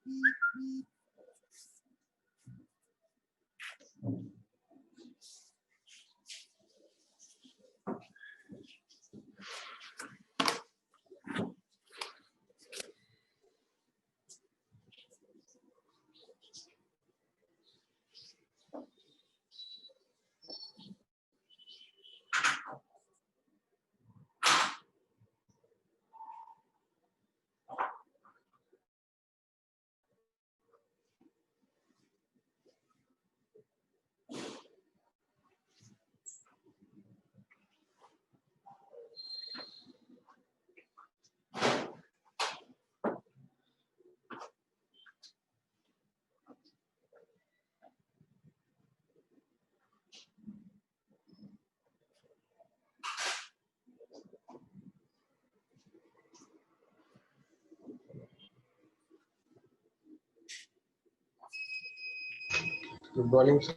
Good morning, sir.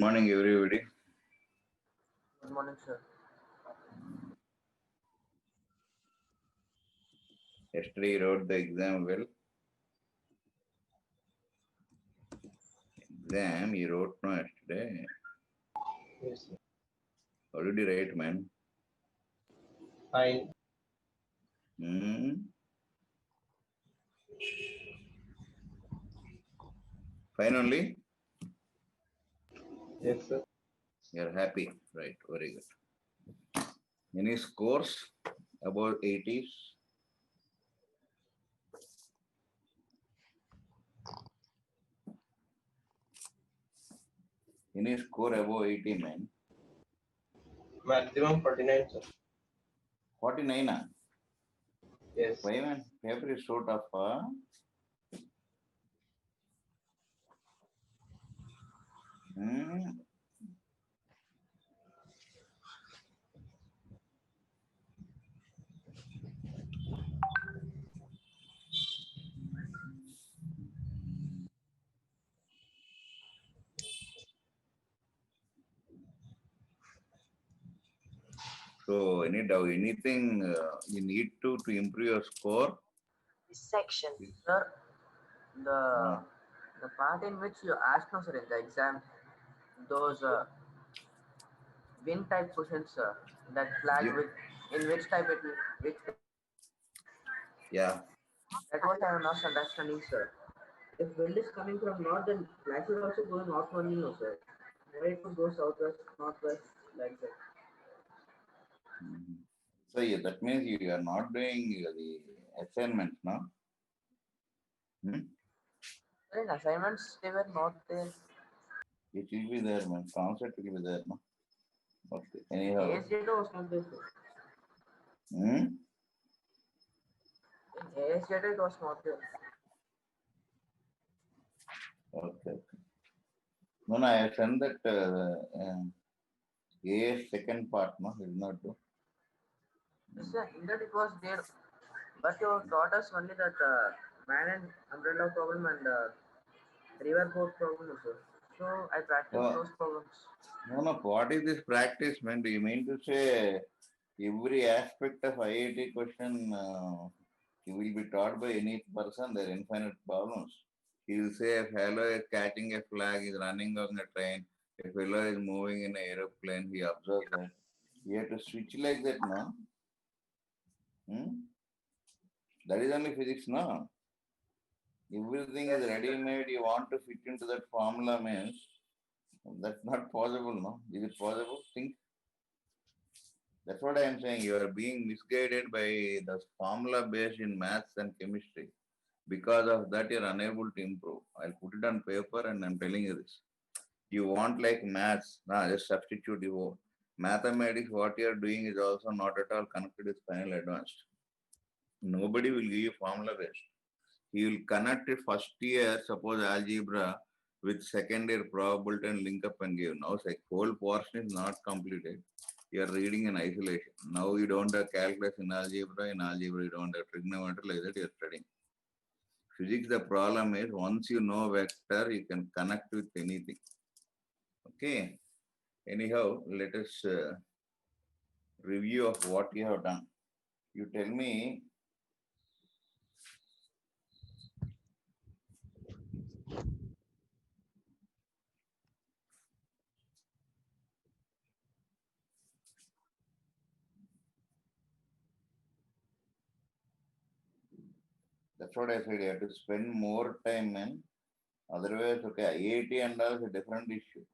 morning, everybody. Good morning, sir. Yesterday, you wrote the exam well. Exam, you wrote no yesterday. Yes, sir. How did you write, man? Fine. Fine only? Yes, sir. You're happy. Right, very good. Any scores about 80s? Any score above 80, man? Maximum 49, sir. 49, ah? Yes. Why, man? Paper is so tough, huh? So, anything you need to improve your score? Section. Sir, the part in which you asked us, sir, in the exam, those wind type questions, sir, that flag You- with in which type it will, which Yeah. that was I am not understanding, sir. If wind is coming from north, then flag should also go north only, no, sir. Why it would go southwest, northwest, like that? So yeah, that means you are not doing the assignments, no? Sir, in assignments, they were not there. It will be there, man. Concept will be there, no? Okay. Anyhow. AS data was not there, sir. Hmm? In AS data, it was not there. Okay. No, no, I sent that A second part, no? It will not do. Yes, sir, in that it was there. But you taught us only that man and umbrella problem and river boat problem also. So I practiced Oh, those problems. no, no. What is this practice, man? Do you mean to say every aspect of IIT question you will be taught by any person? There are infinite problems. He will say a fellow is catching a flag, is running on a train. A fellow is moving in an aeroplane. He observes that. You have to switch like that, no? That is only physics, no? Everything is Yes, sir. ready-made. You want to fit into that formula means that's not possible, no? Is it possible? Think. That's what I am saying. You are being misguided by the formula based in maths and chemistry. Because of that, you are unable to improve. I'll put it on paper and I'm telling you this. You want like maths, nah, just substitute you. Mathematics, what you are doing is also not at all connected with final advanced. Nobody will give you formula based. He will connect it first year, suppose algebra, with second year probability and link up and give. Now, whole portion is not completed. You are reading in isolation. Now you don't have calculus in algebra you don't have trigonometry, like that you are studying. Physics, the problem is once you know vector, you can connect with anything. Okay. Anyhow, let us review of what you have done. You tell me. That's what I said. You have to spend more time, man. Otherwise, okay, IIT and all is a different issue.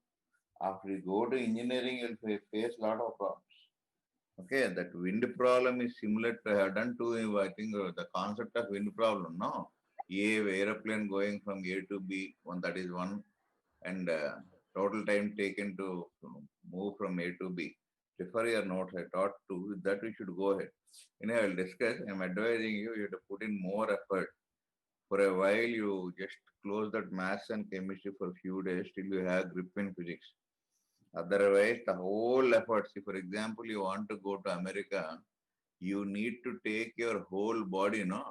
After you go to engineering, you'll face a lot of problems. Okay, that wind problem is similar to I have done to, I think, the concept of wind problem, no? Aeroplane going from A to B, that is one, and total time taken to move from A to B. Refer your notes, I taught to that we should go ahead. Anyway, I will discuss. I am advising you, you have to put in more effort. For a while, you just close that maths and chemistry for a few days till you have grip in physics. Otherwise, the whole effort, see, for example, you want to go to America, you need to take your whole body, no?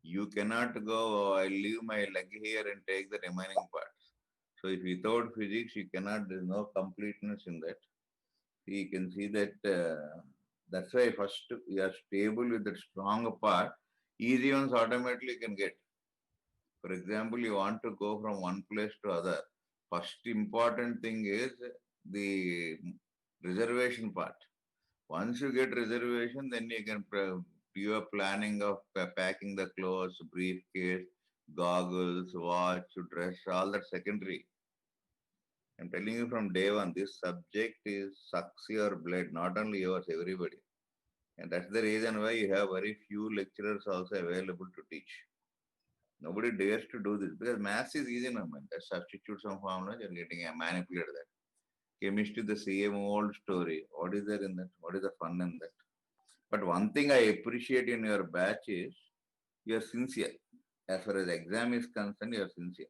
You cannot go, I leave my leg here and take the remaining part. So if without physics, you cannot, there's no completeness in that. You can see that that's why first you are stable with that strong part. Easy ones automatically can get. For example, you want to go from one place to other. First important thing is the reservation part. Once you get reservation, then you can do a planning of packing the clothes, briefcase, goggles, watch, dress, all that secondary. I'm telling you from day one, this subject is sucks your blood, not only yours, everybody. And that's the reason why you have very few lecturers also available to teach. Nobody dares to do this because maths is easy now, man. That substitute some formulas, you're getting a manipulate that. Chemistry, the same old story. What is there in that? What is the fun in that? But one thing I appreciate in your batch is you're sincere. As far as exam is concerned, you're sincere.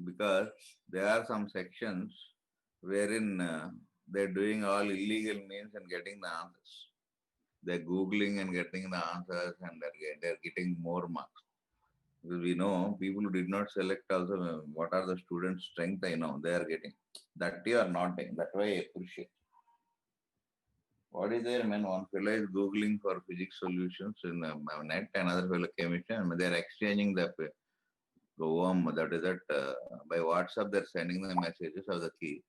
Because there are some sections wherein they're doing all illegal means and getting the answers. They're Googling and getting the answers and they're getting more marks. Because we know people who did not select also what are the students' strength, I know they are getting. That you are not getting. That way I appreciate. What is there, man? One fellow is Googling for physics solutions in net, another fellow chemistry, and they're exchanging the that is that by WhatsApp, they're sending the messages of the key.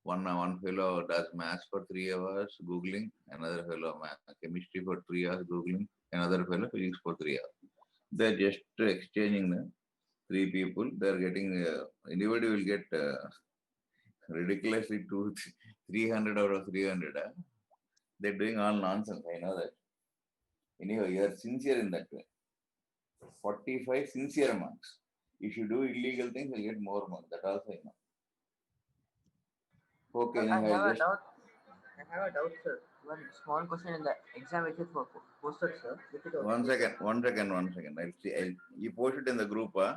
One fellow does maths for 3 hours Googling, another fellow chemistry for 3 hours Googling, another fellow physics for 3 hours. They're just exchanging the 3 people. They're getting, anybody will get ridiculously 300 out of 300. They're doing all nonsense. I know that. Anyhow, you are sincere in that way. 45 sincere marks. If you do illegal things, you'll get more marks. That also I know. Okay, I have a doubt. I have a doubt, sir. One small question in the exam which is posted, sir. One second. I'll see. You post it in the group, huh?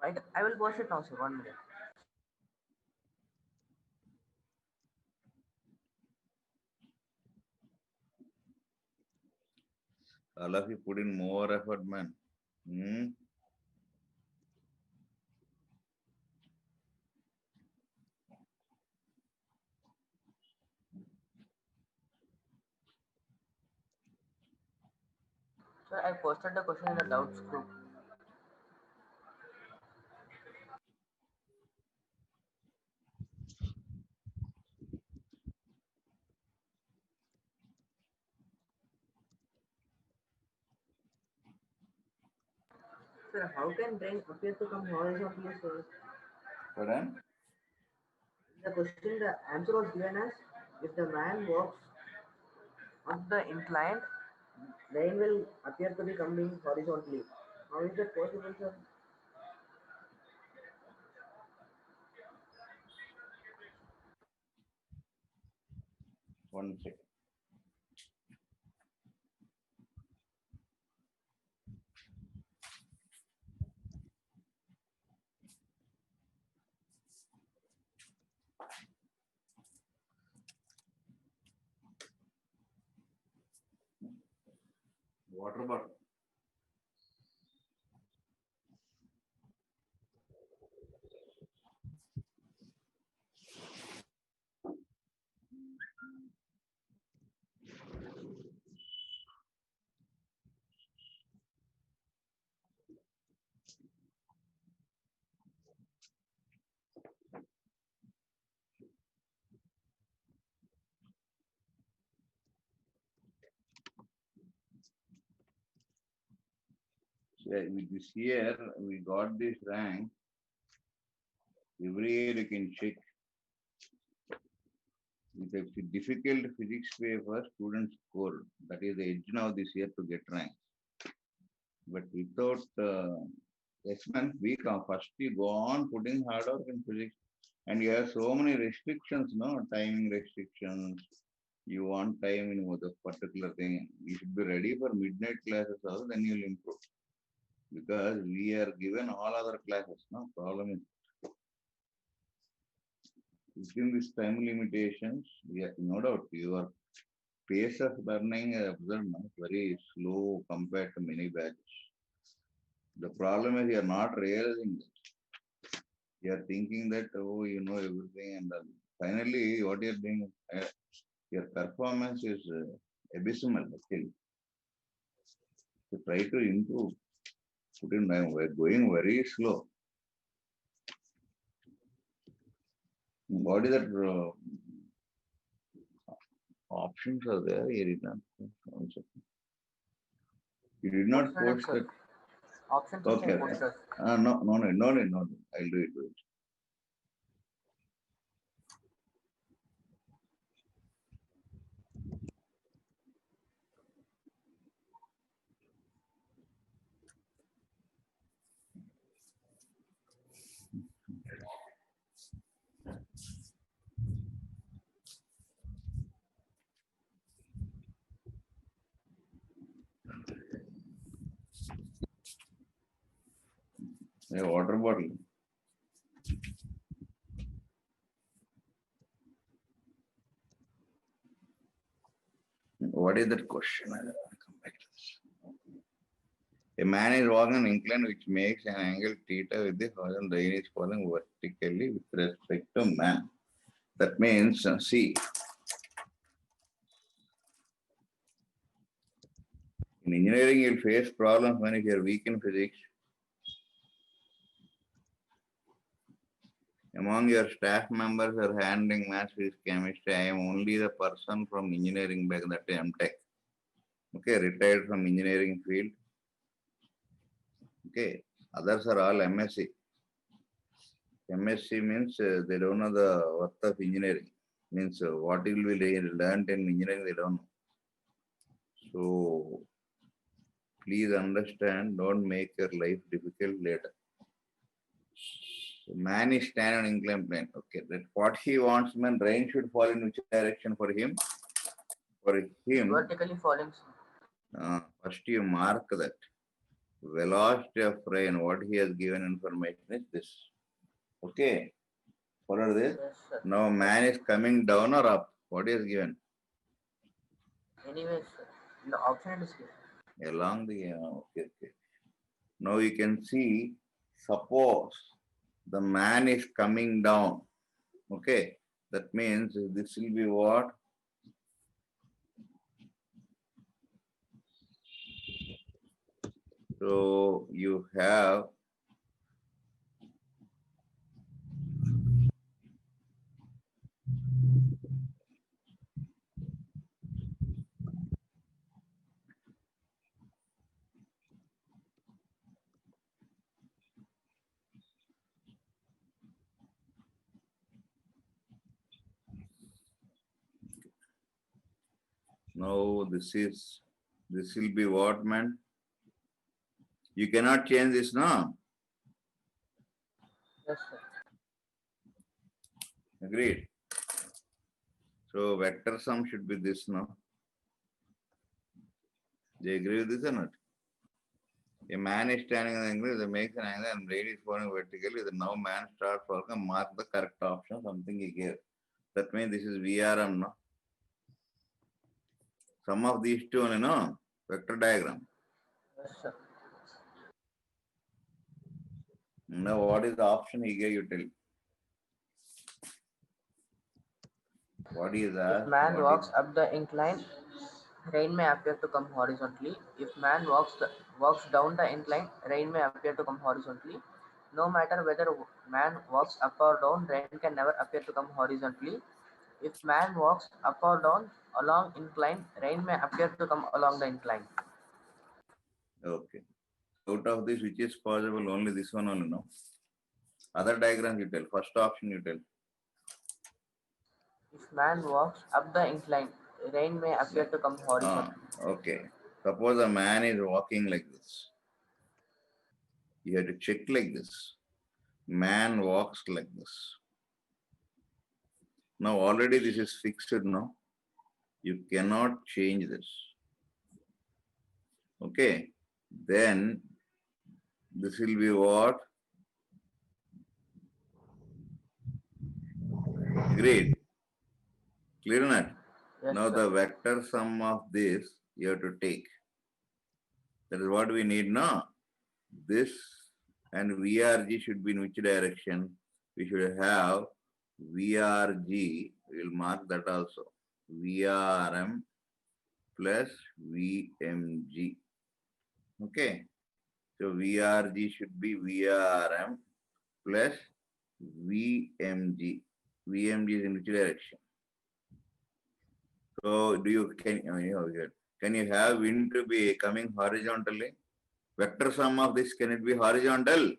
Right. I will post it now, sir. 1 minute. All of you put in more effort, man. Sir, I posted the question in the doubts group. Sir, how can brain appear to come horizontally, sir? Pardon? The question, the answer was given as if the man walks on the inclined, brain will appear to be coming horizontally. How is that possible, sir? One second. Water bottle. Yeah, this year we got this rank. Every year you can check. With a difficult physics paper, students score. That is the edge now this year to get rank. But without next month, we come first. You go on putting hard work in physics, and you have so many restrictions, no timing restrictions. You want time in the particular thing. You should be ready for midnight classes also. Then you'll improve because we are given all other classes. No problem is within this time limitations. We are no doubt your pace of learning is very slow compared to many batches. The problem is you are not realizing it. You are thinking that, oh, you know everything, and finally, what you're doing, your performance is abysmal, actually. So try to improve. Put in time. We're going very slow. What is that? Options are there. You did not. One second. You did not Posted it, post sir. that. Options Okay. also posted. No. I'll do it. Wait. A water bottle. What is that question? I'll come back to this. A man is walking an incline which makes an angle theta with the horizontal. Rain is falling vertically with respect to man. That means, see, in engineering, you'll face problems when if you're weak in physics. Among your staff members are handling maths, physics, chemistry. I am only the person from engineering back that MTech. Okay, retired from engineering field. Okay, others are all MSc. MSc means they don't know the worth of engineering. Means what will be learned in engineering, they don't know. So please understand, don't make your life difficult later. So man is standing on inclined plane. Okay, that what he wants, man, rain should fall in which direction for him? For him, Vertically falling, sir. first you mark that. Velocity of rain, what he has given information is this. Okay, follow this. Yes, sir. Now man is coming down or up? What is given? Anyways, sir. The option is given. Along the, okay. Now you can see, suppose the man is coming down. Okay, that means this will be what? So you have now this will be what, man? You cannot change this, no? Yes, sir. Agreed. So vector sum should be this, no? Do you agree with this or not? A man is standing on the angle, that makes an angle and blade is falling vertically. The now man starts working, mark the correct option, something he gave. That means this is VRM, no? Some of these two, you know, vector diagram. Yes, sir. Now what is the option he gave, you tell? What is that? If man walks up the incline, rain may appear to come horizontally. If man walks down the incline, rain may appear to come horizontally. No matter whether man walks up or down, rain can never appear to come horizontally. If man walks up or down along incline, rain may appear to come along the incline. Okay. Out of this, which is possible? Only this one only, no? Other diagrams you tell. First option you tell. If man walks up the incline, rain may appear to come horizontally. Okay. Suppose a man is walking like this. You have to check like this. Man walks like this. Now already this is fixed, no? You cannot change this. Okay. Then this will be what? Agreed. Clear or not? Yes, Now sir. the vector sum of this you have to take. That is what we need now. This and VRG should be in which direction? we should have VRG, we will mark that also. VRM plus VMG. Okay. So VRG should be VRM plus VMG. VMG is in which direction? So can you have wind to be coming horizontally? Vector sum of this, can it be horizontal?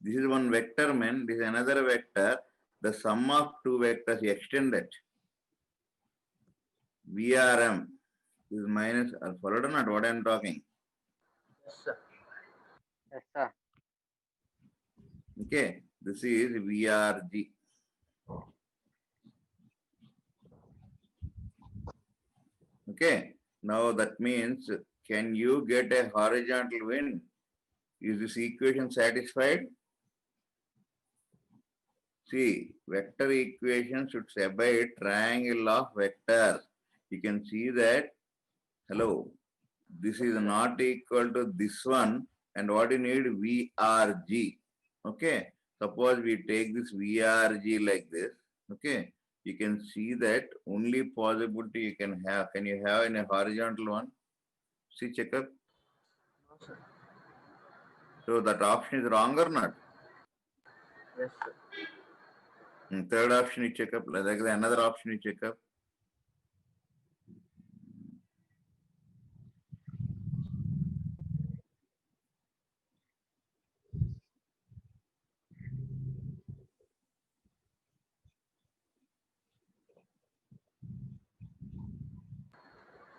This is one vector, man. This is another vector. The sum of two vectors extended. VRM is minus, followed or not what I am talking? Yes, sir. Yes, sir. Okay, this is VRG. Okay, now that means, can you get a horizontal wind? Is this equation satisfied? See, vector equation should say a triangle of vectors. You can see that, hello, this is not equal to this one, and what you need, VRG. Okay, suppose we take this VRG like this. Okay, you can see that only possibility you can have. Can you have in a horizontal one? See, check up. No, sir. So that option is wrong or not? Yes, sir. And third option you check up. Like another option you check up.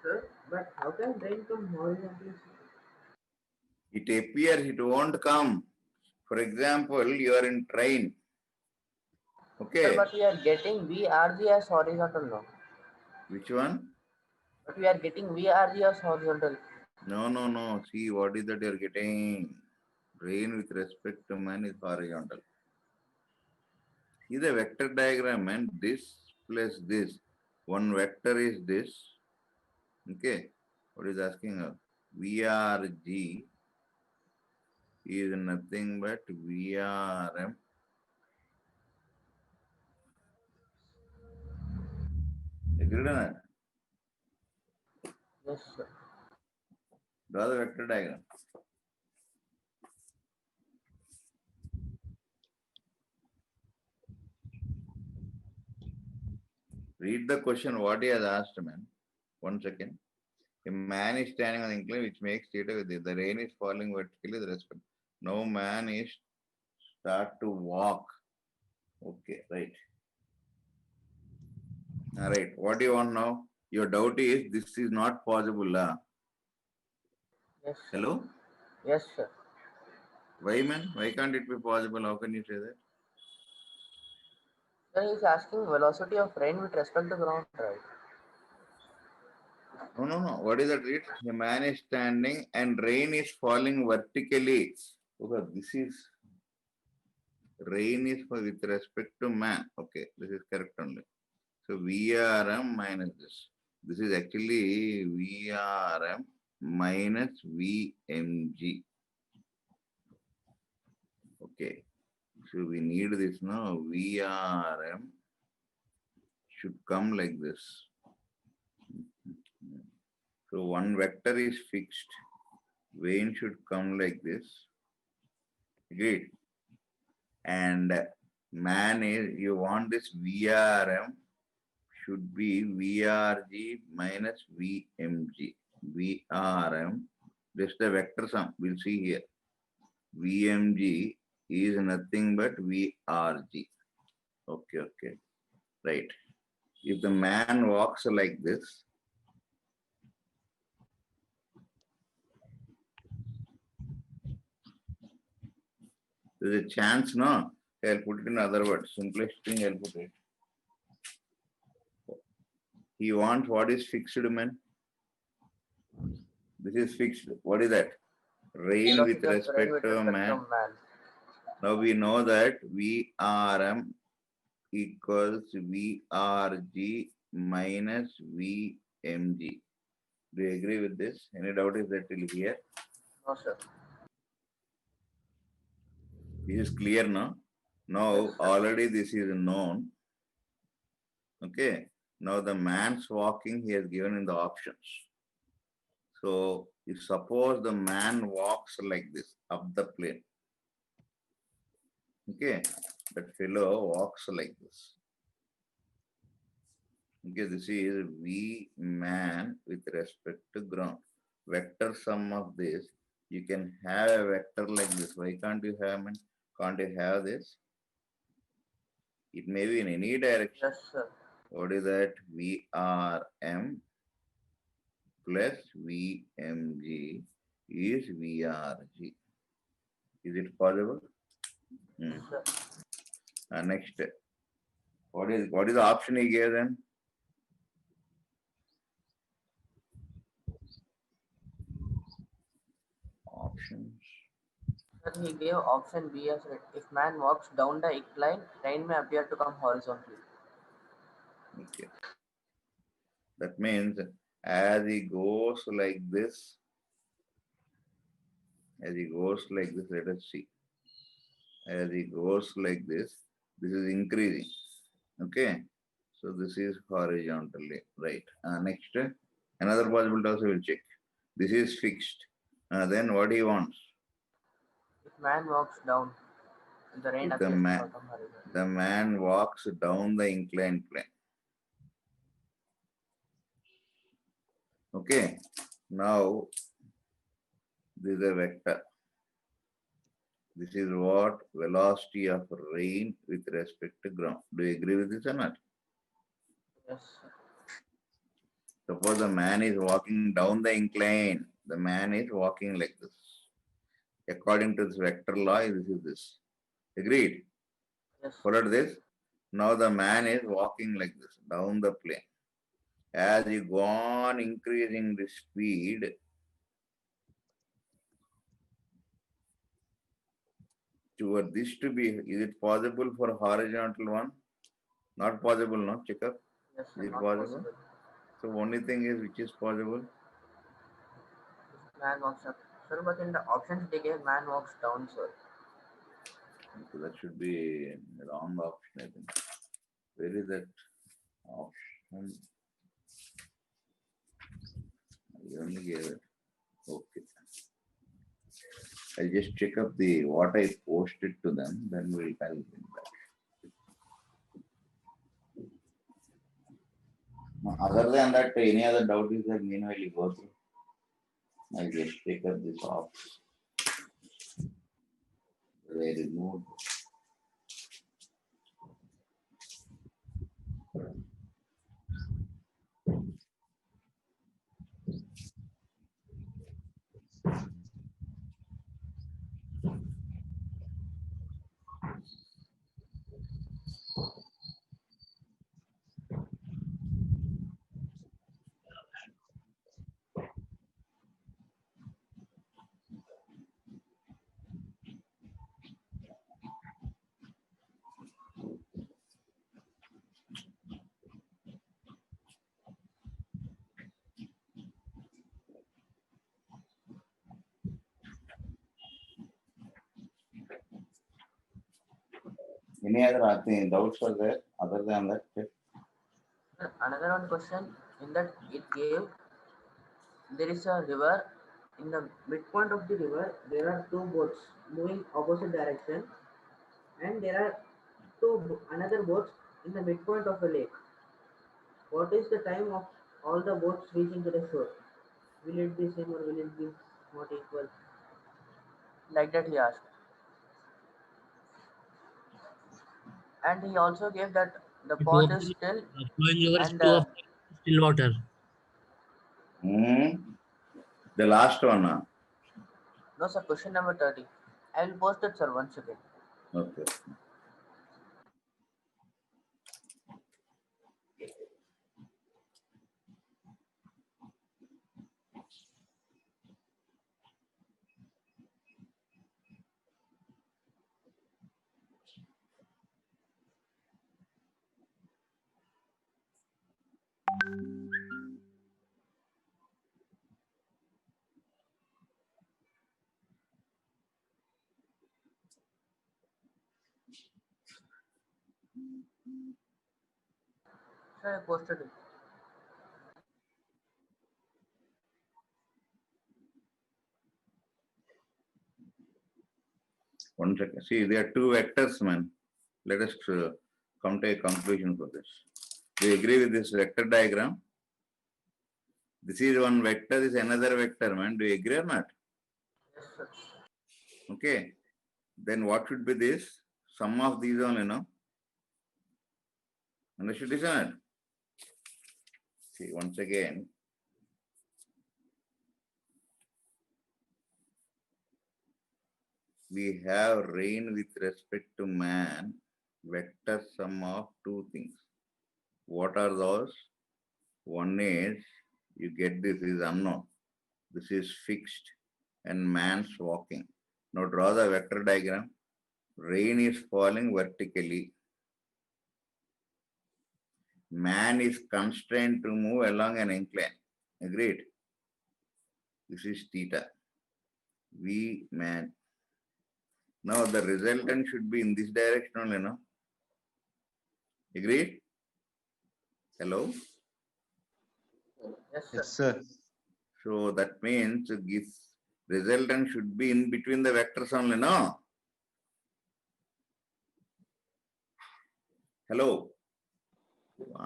Sir, but how can rain come horizontally? It appears it won't come. For example, you are in train. Sir, Okay, but we are getting VRG as horizontal now. which one? But we are getting VRG as horizontal. No. See, what is that you are getting? Rain with respect to man is horizontal. See the vector diagram, and this plus this. One vector is this. Okay, what is asking us? VRG is nothing but VRM. Agreed on that? Yes, sir. Draw the vector diagram. Read the question what he has asked, man. 1 second. A man is standing on the incline which makes theta with it. The rain is falling vertically with respect. Now man is start to walk. Okay, right. All right. What do you want now? Your doubt is this is not possible. Yes, sir. Hello? Yes, sir. Why, man? Why can't it be possible? How can you say that? Sir, he's asking velocity of rain with respect to ground, right? No. What is that? Read. A man is standing and rain is falling vertically. Okay, this is rain is with respect to man. Okay, this is correct only. So VRM minus this. This is actually VRM minus VMG. Okay. So we need this now. VRM should come like this. So one vector is fixed. Rain should come like this. Agreed. And man is, you want this VRM should be VRG minus VMG. VRM, this is the vector sum. We'll see here. VMG is nothing but VRG. Okay. Right. If the man walks like this, there's a chance, no? I'll put it in other words. Simplest thing I'll put it. He wants what is fixed, man. This is fixed. What is that? Rain with Velocity of respect rain with to respect man. to man. Now we know that VRM equals VRG minus VMG. Do you agree with this? Any doubt is that till here? No, sir. This is clear now. Now already this is known. Okay. Now the man's walking he has given in the options. So if suppose the man walks like this up the plane. Okay. That fellow walks like this. Okay, this is V man with respect to ground. Vector sum of this, you can have a vector like this. Why can't you have it? Can't you have this? It may be in any direction. Yes, sir. What is that? VRM plus VMG is VRG. Is it possible? Yes, sir. Next, what is the option he gave then? Options. Sir, he gave option B as read. If man walks down the incline, rain may appear to come horizontally. Okay. That means as he goes like this, let us see. As he goes like this is increasing. Okay. So this is horizontally, right? Next, another possibility also will check. This is fixed. Then what he wants? If man walks down, the rain If appears to come horizontally. the man walks down the inclined plane. Okay. Now, this is a vector. This is what velocity of rain with respect to ground. Do you agree with this or not? Yes, sir. Suppose the man is walking down the incline. The man is walking like this. According to this vector law, this is this. Agreed? Yes. Followed this? Now the man is walking like this, down the plane. As you go on increasing the speed, toward this to be, is it possible for horizontal one? Not possible, no? Check up. Yes, sir. Is it Not possible? possible. So only thing is which is possible? If man walks up. Sir, but in the options they gave man walks down, sir. So that should be the wrong option, I think. Where is that option? I only gave it. Okay. I'll just check up the what I posted to them, then we'll tell them back. Other than that, any other doubt is that meanwhile you go through. I'll just take up this off. I removed. Any other doubts are there other than that? Sir, another one question in that it gave there is a river. In the midpoint of the river, there are two boats moving opposite direction, and there are another boats in the midpoint of a lake. What is the time of all the boats reaching to the shore? Will it be same or will it be not equal? Like that he asked. And he also gave that the pot Both is still flowing over and flow of still water. The last one. no sir, question number 30. I will post it, sir, once again. Okay. Sir, I posted it. One second. See, there are two vectors, man. Let us come to a conclusion for this. Do you agree with this vector diagram? This is one vector, this is another vector, man. Do you agree or not? Yes, sir. Okay. Then what should be this? Sum of these only, no? Understood this or not? See, once again. We have rain with respect to man, vector sum of two things. What are those? One is, you get this is unknown. This is fixed and man's walking. Now draw the vector diagram. Rain is falling vertically. Man is constrained to move along an incline. Agreed? This is theta. V man. Now the resultant should be in this direction only, no? Agreed? Hello? Yes, sir. Yes, sir. So that means this resultant should be in between the vectors only, no? Hello?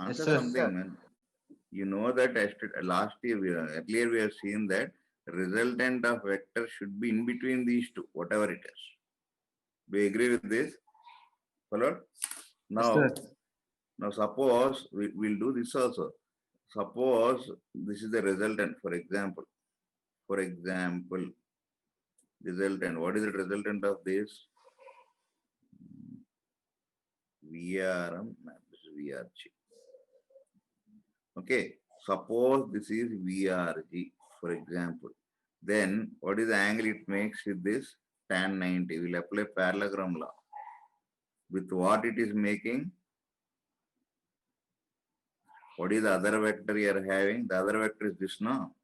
Answer sir. something, Sir. man. You know that last year, earlier we have seen that resultant of vector should be in between these two, whatever it is. Do you agree with this? Follow? Now, sir. now suppose we'll do this also. Suppose this is the resultant, for example. For example, resultant. What is the resultant of this? VRM, this is VRG. Okay, suppose this is VRG, for example. Then what is the angle it makes with this? Tan 90. We'll apply parallelogram law. With what it is making? What is the other vector you are having? The other vector is this, no?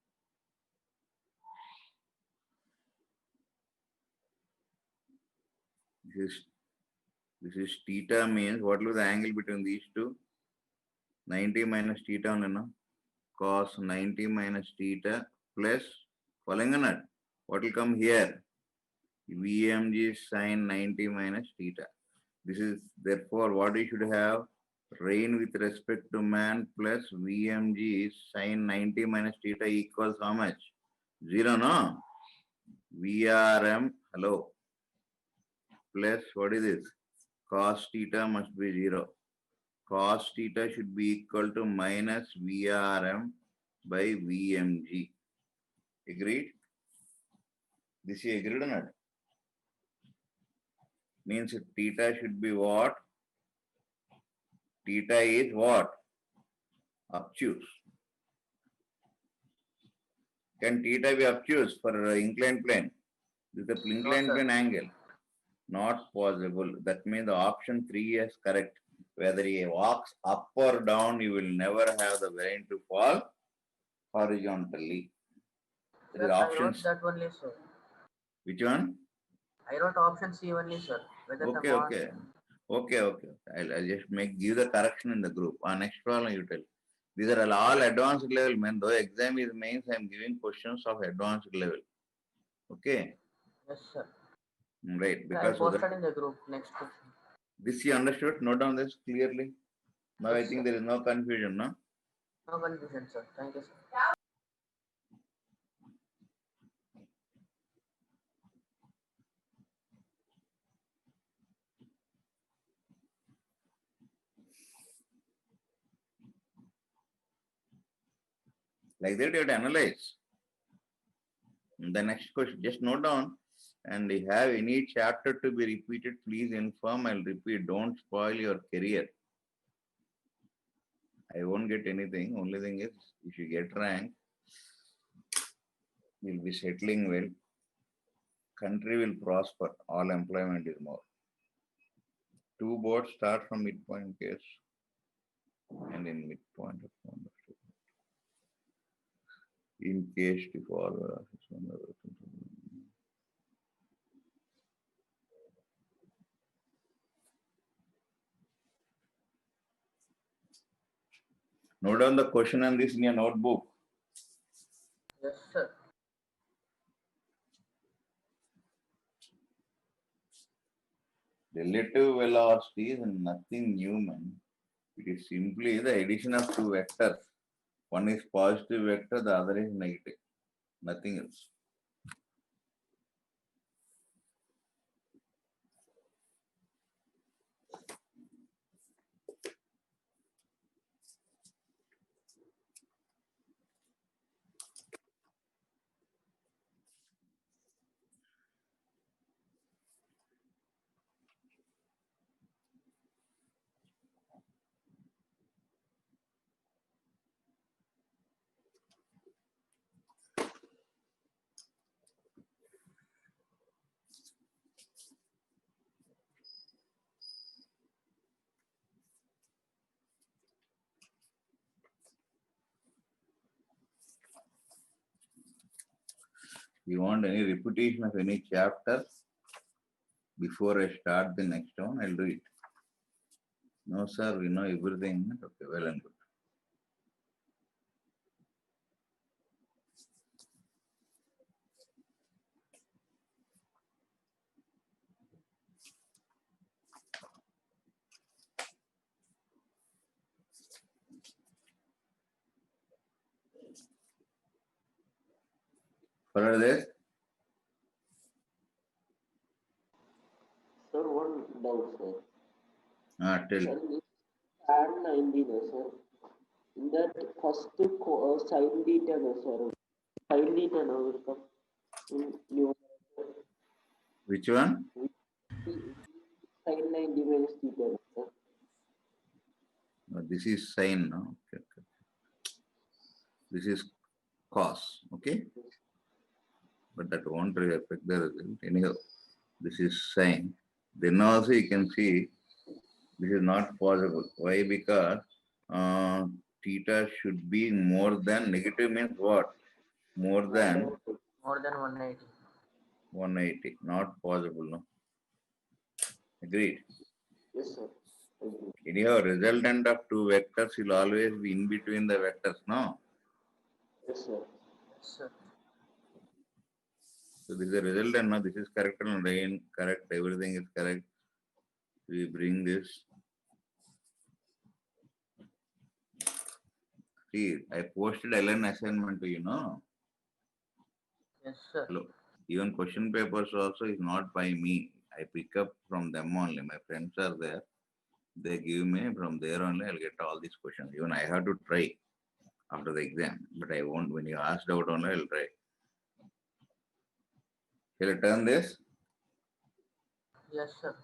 This is theta means what will be the angle between these two? 90 minus theta only, no? Cos 90 minus theta plus following or not? What will come here? VMG sin 90 minus theta. This is therefore what we should have? Rain with respect to man plus VMG sin 90 minus theta equals how much? 0, no? VRM, hello, plus what is this? Cos theta must be 0. Cos theta should be equal to minus VRM by VMG. Agreed? This is agreed or not? Means theta should be what? Theta is what? Obtuse. Can theta be obtuse for inclined plane? This is the inclined sir. plane angle. Not possible. That means the option 3 is correct. Whether he walks up or down, you will never have the rain to fall horizontally. That Sir, is I option. wrote that only, sir. Which one? I wrote option C only, sir. Whether Okay, the okay. Okay. I'll just give the correction in the group. Next problem you tell. These are all advanced level, man. Though exam is mains, I'm giving questions of advanced level. Okay. Yes, sir. Right. I Because posted in the group. Next question. this you understood. Note down this clearly. Now Yes, I think sir. there is no confusion, no? No confusion, sir. Thank you, sir. Like that you have to analyze. The next question, just note down. And if you have any chapter to be repeated, please inform. I'll repeat. Don't spoil your career. I won't get anything. Only thing is, if you get rank, you'll be settling well. Country will prosper. All employment is more. 2 boards start from midpoint case and in midpoint of in case to follow. Note down the question and this in your notebook. Yes, sir. Relative velocity is nothing new, man. It is simply the addition of two vectors. One is positive vector, the other is negative. Nothing else. You want any repetition of any chapter before I start the next one? I'll do it. No, sir, we know everything. Okay, well and good. Follow this? Sir, one doubt, sir. Tell. Sir, this tan 90, no, sir. In that first sin theta, no, sir. Sin theta, no, will come in numerator. Which one? Sin 90 minus theta, no, sir. This is sine, no? Okay, okay. This is cos, okay? But that won't really affect the result. Anyhow, this is sine. Then also you can see this is not possible. Why? Because theta should be more than negative means what? More than More than 180. 180. Not possible, no? Agreed. Yes, sir. Thank you. Anyhow, resultant of two vectors will always be in between the vectors, no? Yes, sir. Yes, sir. So this is a resultant, no? This is correct and again correct. Everything is correct. We bring this. See, I posted LN assignment to you, no? Yes, sir. Hello. Even question papers also is not by me. I pick up from them only. My friends are there. They give me from there only. I'll get all these questions. Even I have to try after the exam, but I won't. When you asked out only, I'll try. Shall I turn this? Yes, sir.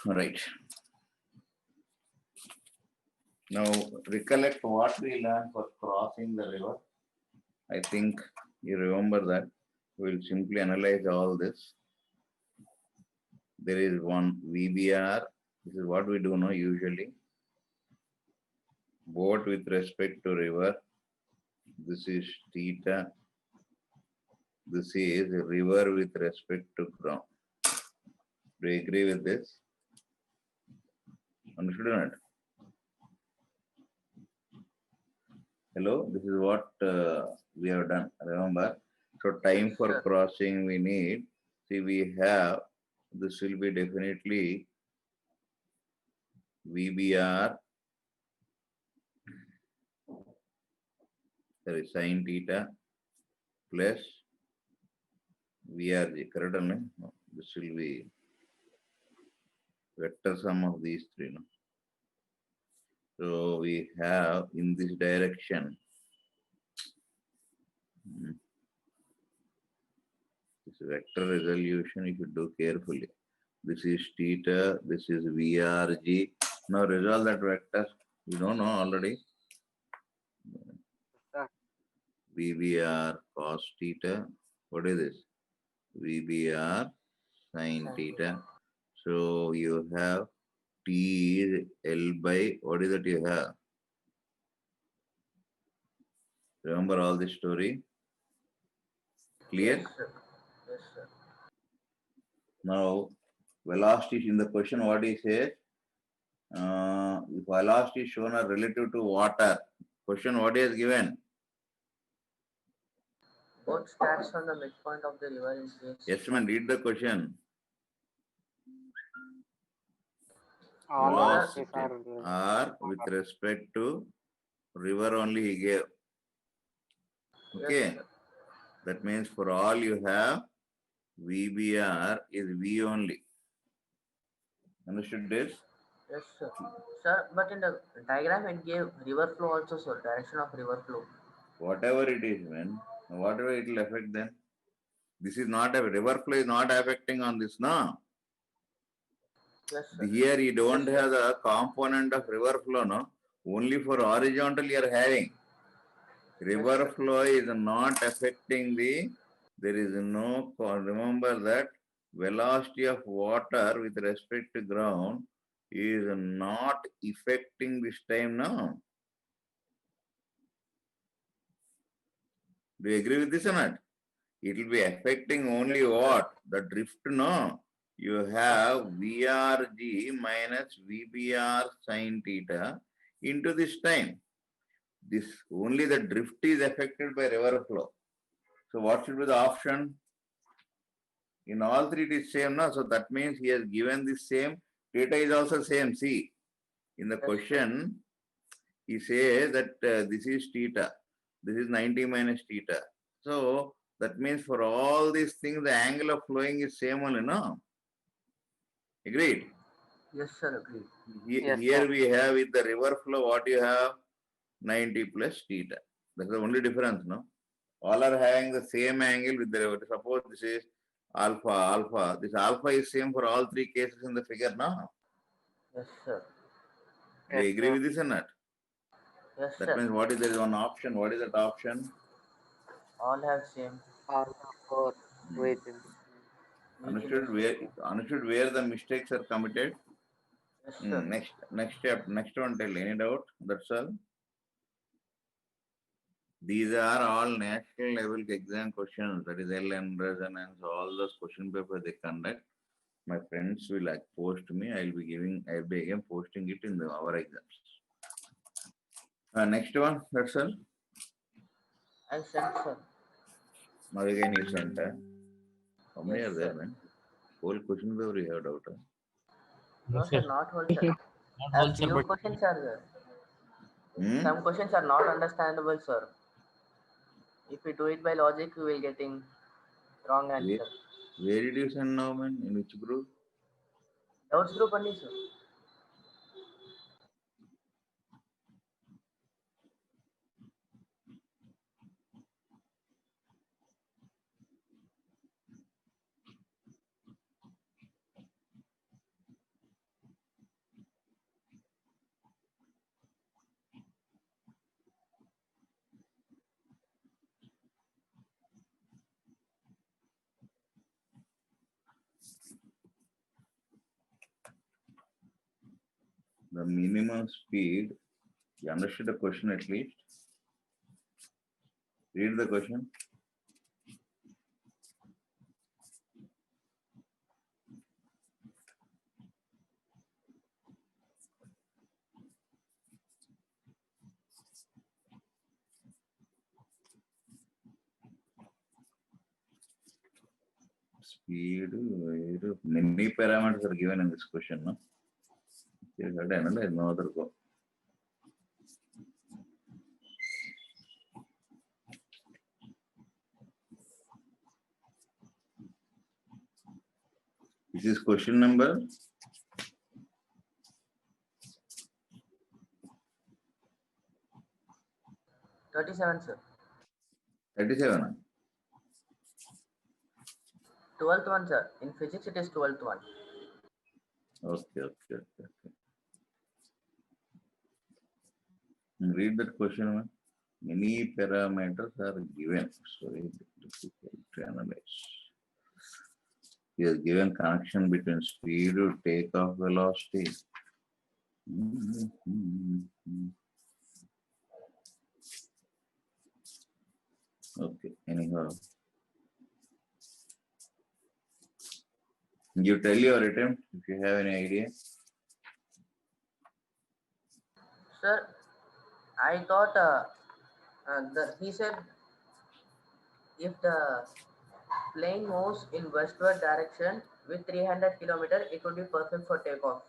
Right. Now recollect what we learned for crossing the river. I think you remember that. We'll simply analyze all this. There is one VBR. This is what we do now usually. Boat with respect to river. This is theta. This is river with respect to ground. Do you agree with this? Understood or not? Hello, this is what we have done. Remember? So time Yes, for sir. crossing we need. See, we have, this will be definitely VBR, sorry, sin theta plus VRG, correct or no? No, this will be vector sum of these three. No? So we have in this direction, this vector resolution, if you do carefully. This is theta, this is VRG. Now resolve that vector. You don't know already. Sir. VBR cos theta. What is this? VBR sin theta. So you have T is L by, what is that you have? Remember all this story? Clear? Yes, sir. Yes, sir. Now, velocity in the question, what he says? If velocity is shown as relative to water, question what he has given? Both starts from the midpoint of the river in case. Yes, man, read the question. All Velocity velocities are with respect to river only he gave. Okay, Yes, sir. that means for all you have VBR is V only. Understood this? Yes, sir. Sir, but in the diagram it gave river flow also, sir. Direction of river flow. Whatever it is, man, whatever it will affect then. This is not a river flow is not affecting on this, no. Yes, sir. Here you don't have the component of river flow, no. Only for horizontal you are having. River sir. flow is not affecting the, there is no, remember that velocity of water with respect to ground is not affecting this time now. Do you agree with this or not? It will be affecting only what? The drift, no. You have VRG minus VBR sine theta into this time. This only the drift is affected by river flow. So what should be the option? In all three it is same, no? So that means he has given the same. Theta is also same. See, in the question, he says that this is theta. This is 90 minus theta. So that means for all these things, the angle of flowing is same only, no? Agreed? Yes, sir. Agreed. Yes, Here sir. we have with the river flow, what you have? 90 plus theta. That's the only difference, no? All are having the same angle with the river. Suppose this is alpha, alpha. This alpha is same for all three cases in the figure, no? Yes, sir. Do you Yes, agree sir. with this or not? Yes, That sir. means what is there is one option. What is that option? All have same. All of course with Understood where the mistakes are committed? Yes, sir. Next step, next one, tell any doubt? That's all. These are all national level exam questions. That is LN resonance, all those question papers they conduct. My friends will like post me. I'll be again posting it in our exams. Next one, that's all. I sent, sir. Now again you sent. How many Yes, are there, sir. man? Whole question paper you have doubt. No, sir. Not whole, sir. Not A whole, sir, few but questions are there. Hmm? Some questions are not understandable, sir. If we do it by logic, we will getting wrong Where, answer. where did you send now, man? In which group? Doubts group only, sir. The minimum speed. You understood the question at least? Read the question. Speed, many parameters are given in this question, no? You have to analyze, no other go. This is question number 37, sir. 37. 12th one, sir. In physics, it is 12th one. Okay. Read that question, man. Many parameters are given. Sorry, difficult to analyze. He has given connection between speed to takeoff velocity. Okay, anyhow. You tell your attempt if you have any idea. Sir, I thought he said if the plane moves in westward direction with 300 kilometers, it would be perfect for takeoff.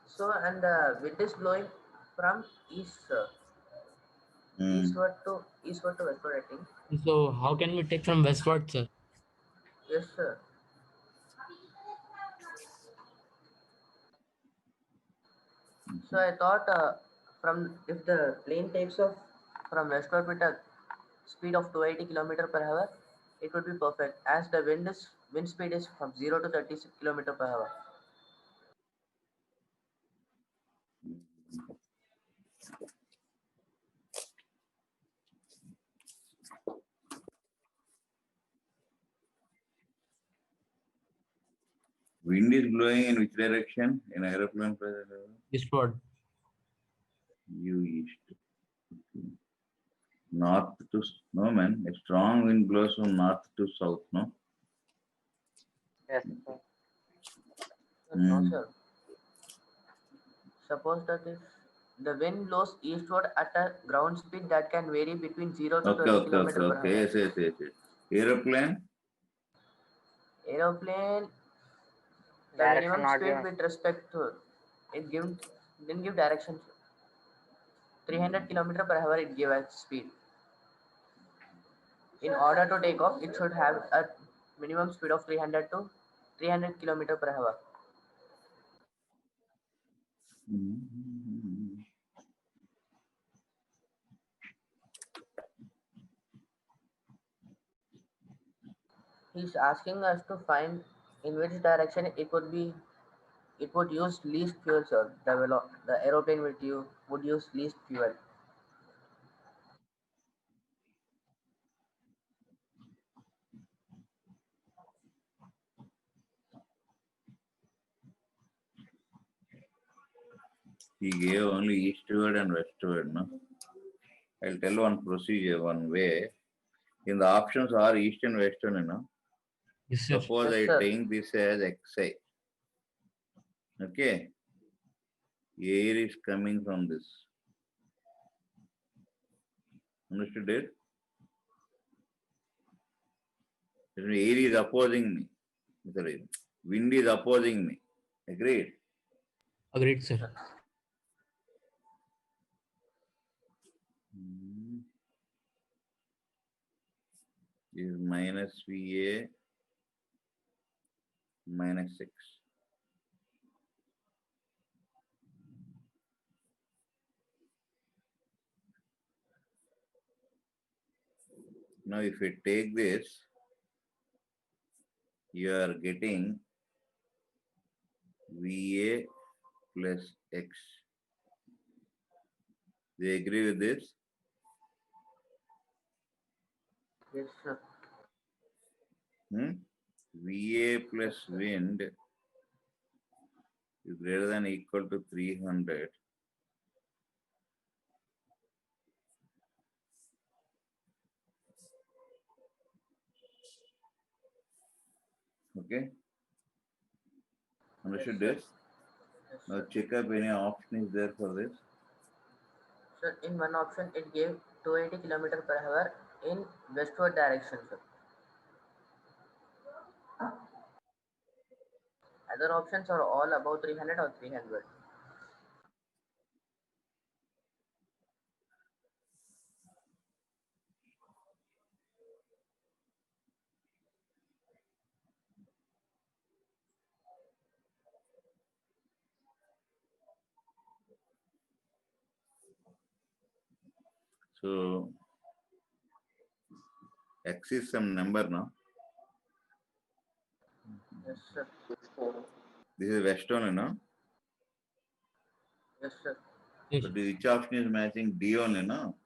So, and the wind is blowing from east, sir. Eastward to westward, I think. So how can we take from westward, sir? Yes, sir. So I thought from if the plane takes off from westward with a speed of 280 kilometer per hour, it would be perfect as the wind speed is from 0 to 36 kilometer per hour. Wind is blowing in which direction? In aeroplane? Eastward. Due east. North to no man. A strong wind blows from north to south. No. Yes, sir. No, sir. Suppose that if the wind blows eastward at a ground speed that can vary between 0 to 30 kilometers per hour. Yes. Aeroplane. Aeroplane, the Direction minimum not speed given. with respect to it didn't give directions. 300 kilometer per hour it gave as speed. In order to take off, it should have a minimum speed of 300 kilometer per hour. He's asking us to find in which direction it would use least fuel, sir. The aeroplane would use least fuel. He gave only eastward and westward. No. I'll tell one procedure, one way. In the options are east and western, you know. Yes, sir. Suppose Yes, I sir. take this as xi. Okay. Air is coming from this. Understood it? Air is opposing me. Sorry. Wind is opposing me. Agreed? Agreed, sir. Is minus VA minus 6. Now if we take this, you are getting VA plus X. Do you agree with this? Yes, sir. VA plus wind is greater than or equal to 300. Okay? Understood this? Yes, Now sir. check up any option is there for this. Sir, in one option it gave 280 kilometer per hour in westward direction, sir. Other options are all above 300 or 300. So X is some number now. Yes, sir. Yes, sir. This is west only, no? Yes, sir. Yes. But which option is matching D only, no?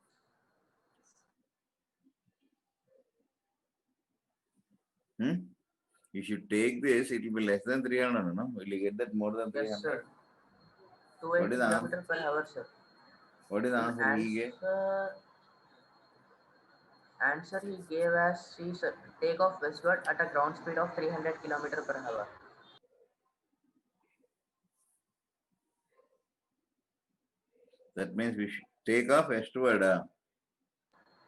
You should take this, it will be less than 300, no? Will you get that more than 300? Yes, sir. What 280 is the answer? kilometer per hour, sir. What is the answer he gave? Answer he gave as C, sir. Take off westward at a ground speed of 300 kilometer per hour. That means we should take off westward.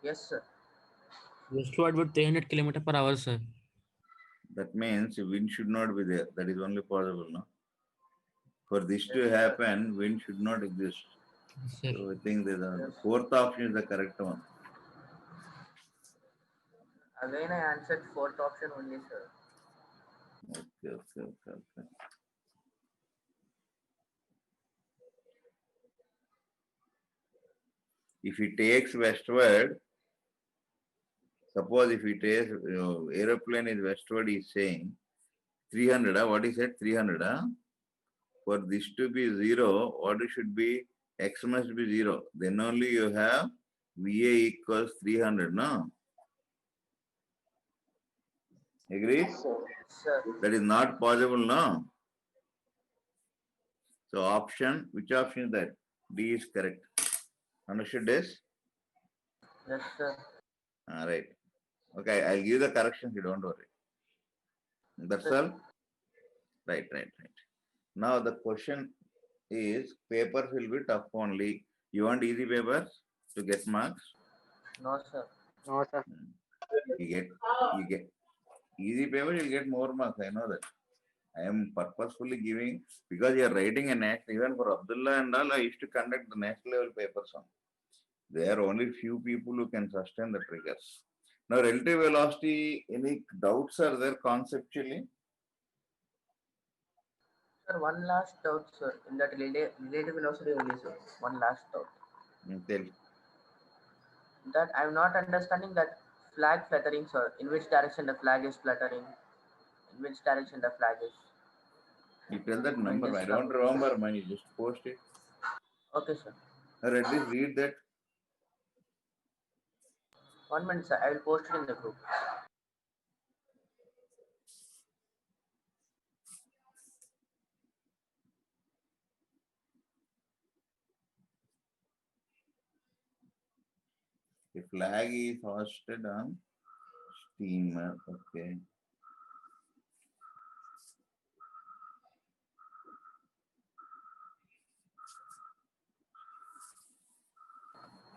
Yes, sir. Westward with 300 kilometer per hour, sir. That means wind should not be there. That is only possible, no? For this to Yes, sir. happen, wind should not exist. Yes, sir. So I think the Yes. fourth option is the correct one. Again, I answered fourth option only, sir. Okay. If he takes westward, suppose if he takes aeroplane is westward, he is saying 300. What he said 300. For this to be 0, what it should be? X must be 0. Then only you have VA equals 300. No? Agree? Yes, sir. Sir. That is not possible. No? So option, which option is that? D is correct. Understood this? Yes, sir. All right. Okay, I'll give the corrections. You don't worry. That's all? Right. Now the question is, papers will be tough only. You want easy papers to get marks? No, sir. No, sir. You get easy paper, you'll get more marks. I know that. I am purposefully giving because you are writing a national. Even for Abdullah and all, I used to conduct the national level papers on. There are only few people who can sustain the triggers. Now, relative velocity, any doubts are there conceptually? Sir, one last doubt, sir. In that relative velocity only, sir. One last doubt. Tell. That I'm not understanding that flag fluttering, sir. In which direction the flag is fluttering? In which direction the flag is? You tell that I mean, number. I just don't remember, man. You just post it. Okay, sir. Or at least read that. 1 minute, sir. I will post it in the group. The flag is hoisted on steamer. Okay.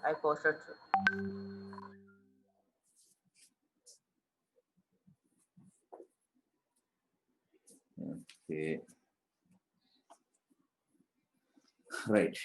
I posted, sir. Okay. Right.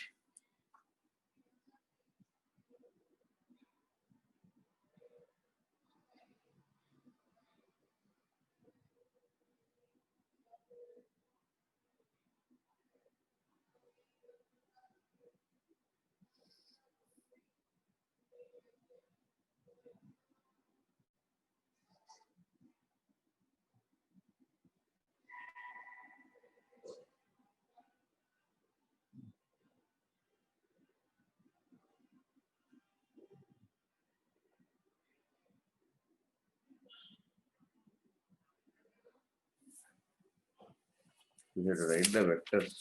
You have to write the vectors.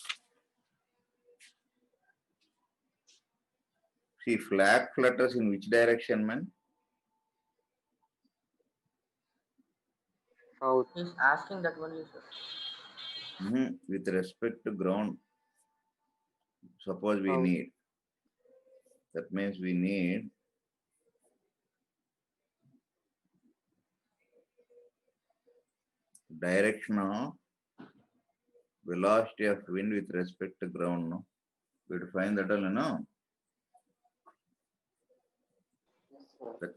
See, flag flutters in which direction, man? South. He's asking that only, sir. With respect to ground, suppose we South. need. That means we need direction of velocity of wind with respect to ground. No, we have to find that all. No. Yes, sir.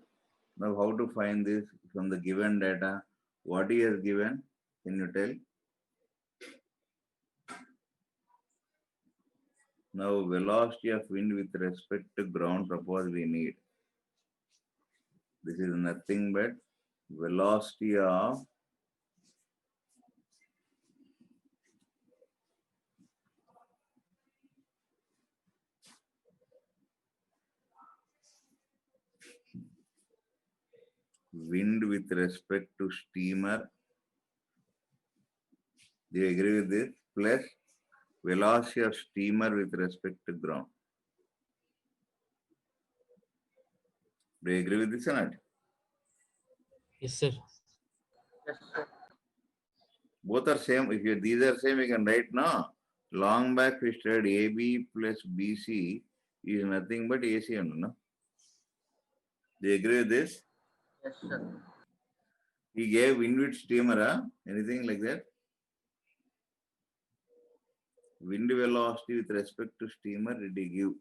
Now, how to find this from the given data? What he has given? Can you tell? Now, velocity of wind with respect to ground, suppose we need. This is nothing but velocity of wind with respect to steamer. Do you agree with this? Plus velocity of steamer with respect to ground. Do you agree with this or not? Yes, sir. Yes, sir. Both are same. If these are same, you can write now. Long back we studied AB plus BC is nothing but AC only, no? Do you agree with this? Yes, sir. He gave wind with steamer, huh? Anything like that? Wind velocity with respect to steamer, did he give?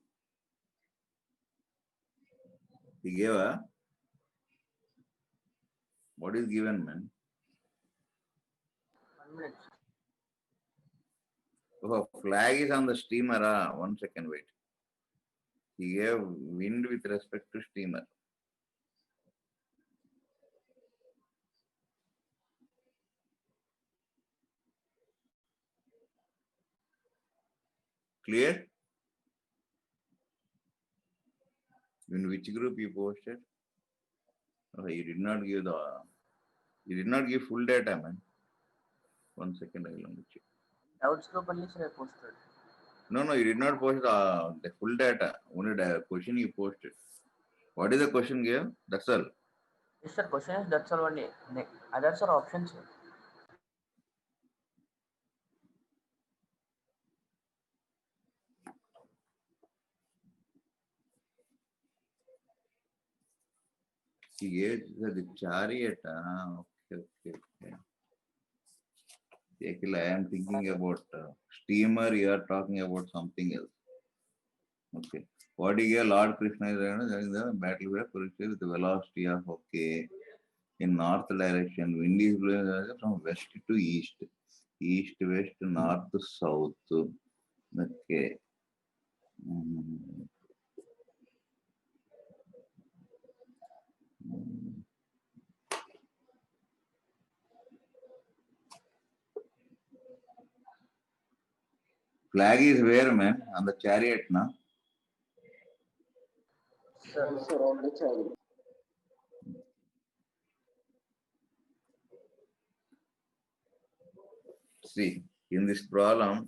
He gave a, what is given, man? 1 minute. Oh, flag is on the steamer, huh? 1 second, wait. He gave wind with respect to steamer. Clear? In which group you posted? Oh, you did not give full data, man. 1 second, I will only check. Doubts group only, sir, I posted. No, you did not post the full data. Only the question you posted. What is the question gave? That's all. Yes, sir. Question is that's all only. Others are options, sir. He gave the chariot. Okay. Actually, I am thinking about steamer. You are talking about something else. Okay. What he gave Lord Krishna is the battlefield with the velocity of in north direction. Wind is blowing from west to east, east, west, north, south. Okay. Mm. Flag is where, man? On the chariot, na? Sir. Sir, on the chariot. See, in this problem,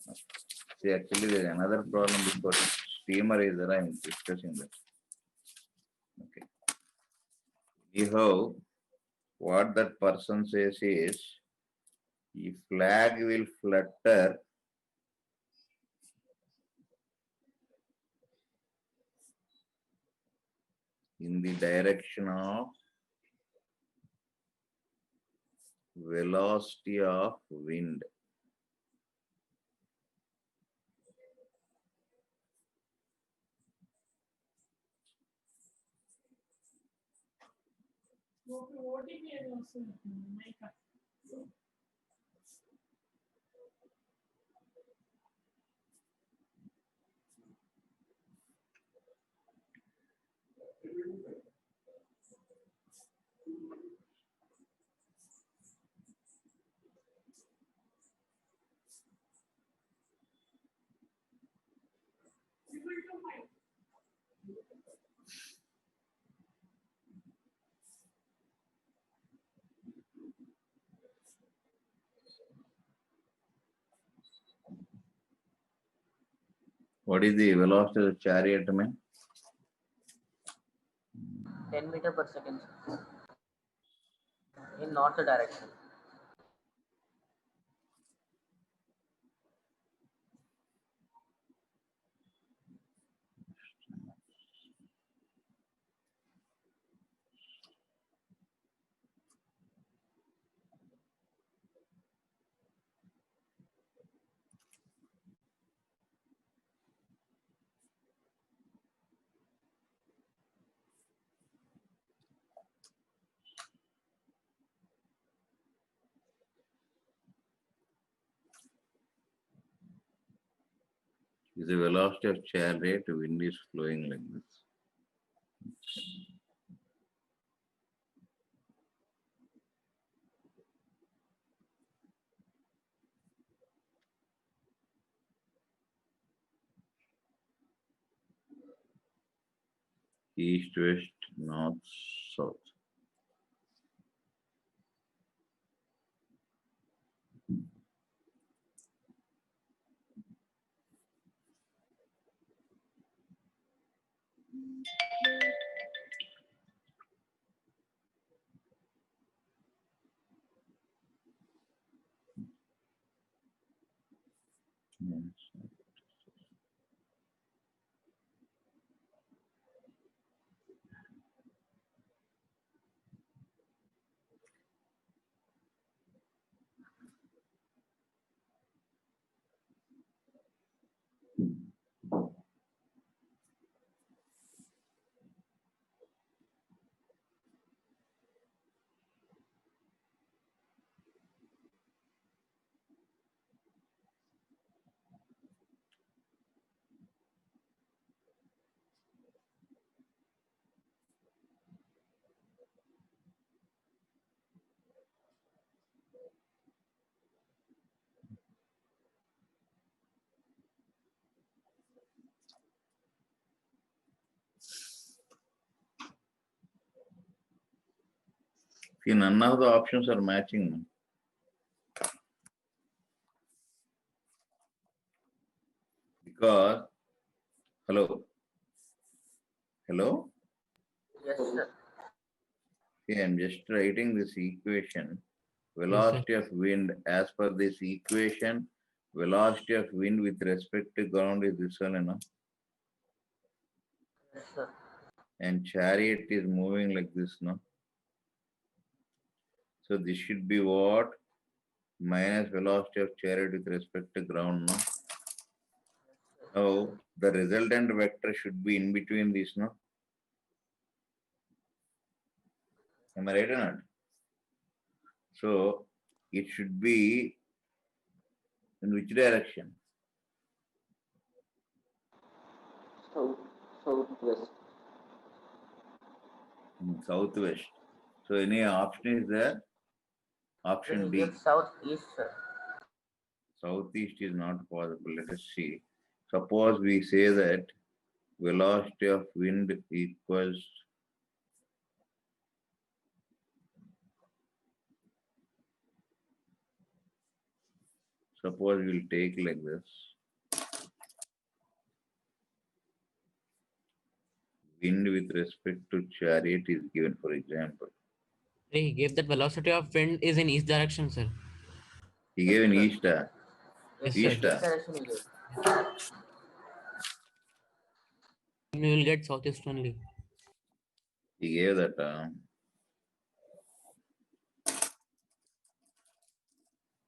actually there is another problem because steamer is there. I am discussing that. Okay. Anyhow, what that person says is, if flag will flutter in the direction of velocity of wind. What is the velocity of the chariot, man? 10 meters per second, sir. In north direction. Is the velocity of chariot, wind is flowing like this. East, west, north, south. See, none of the options are matching. Because, hello? Hello? Yes, sir. See, I'm just writing this equation. sir. Velocity of wind as per this equation, velocity of wind with respect to ground is this one, Yes, sir. and chariot is moving like this, no? So this should be what? Minus velocity of chariot with respect to ground, no? Now, the resultant vector should be in between these, no? Am I right or not? So, it should be in which direction? Southwest. Southwest. So, any option is there? Option D. Southeast, sir. Southeast is not possible. Let us see. Suppose we say that velocity of wind equals suppose we'll take like this. Wind with respect to chariot is given, for example. He gave that velocity of wind is in east direction, sir. He gave an east. Yes, East. sir. East direction is it. We will get southeast only. He gave that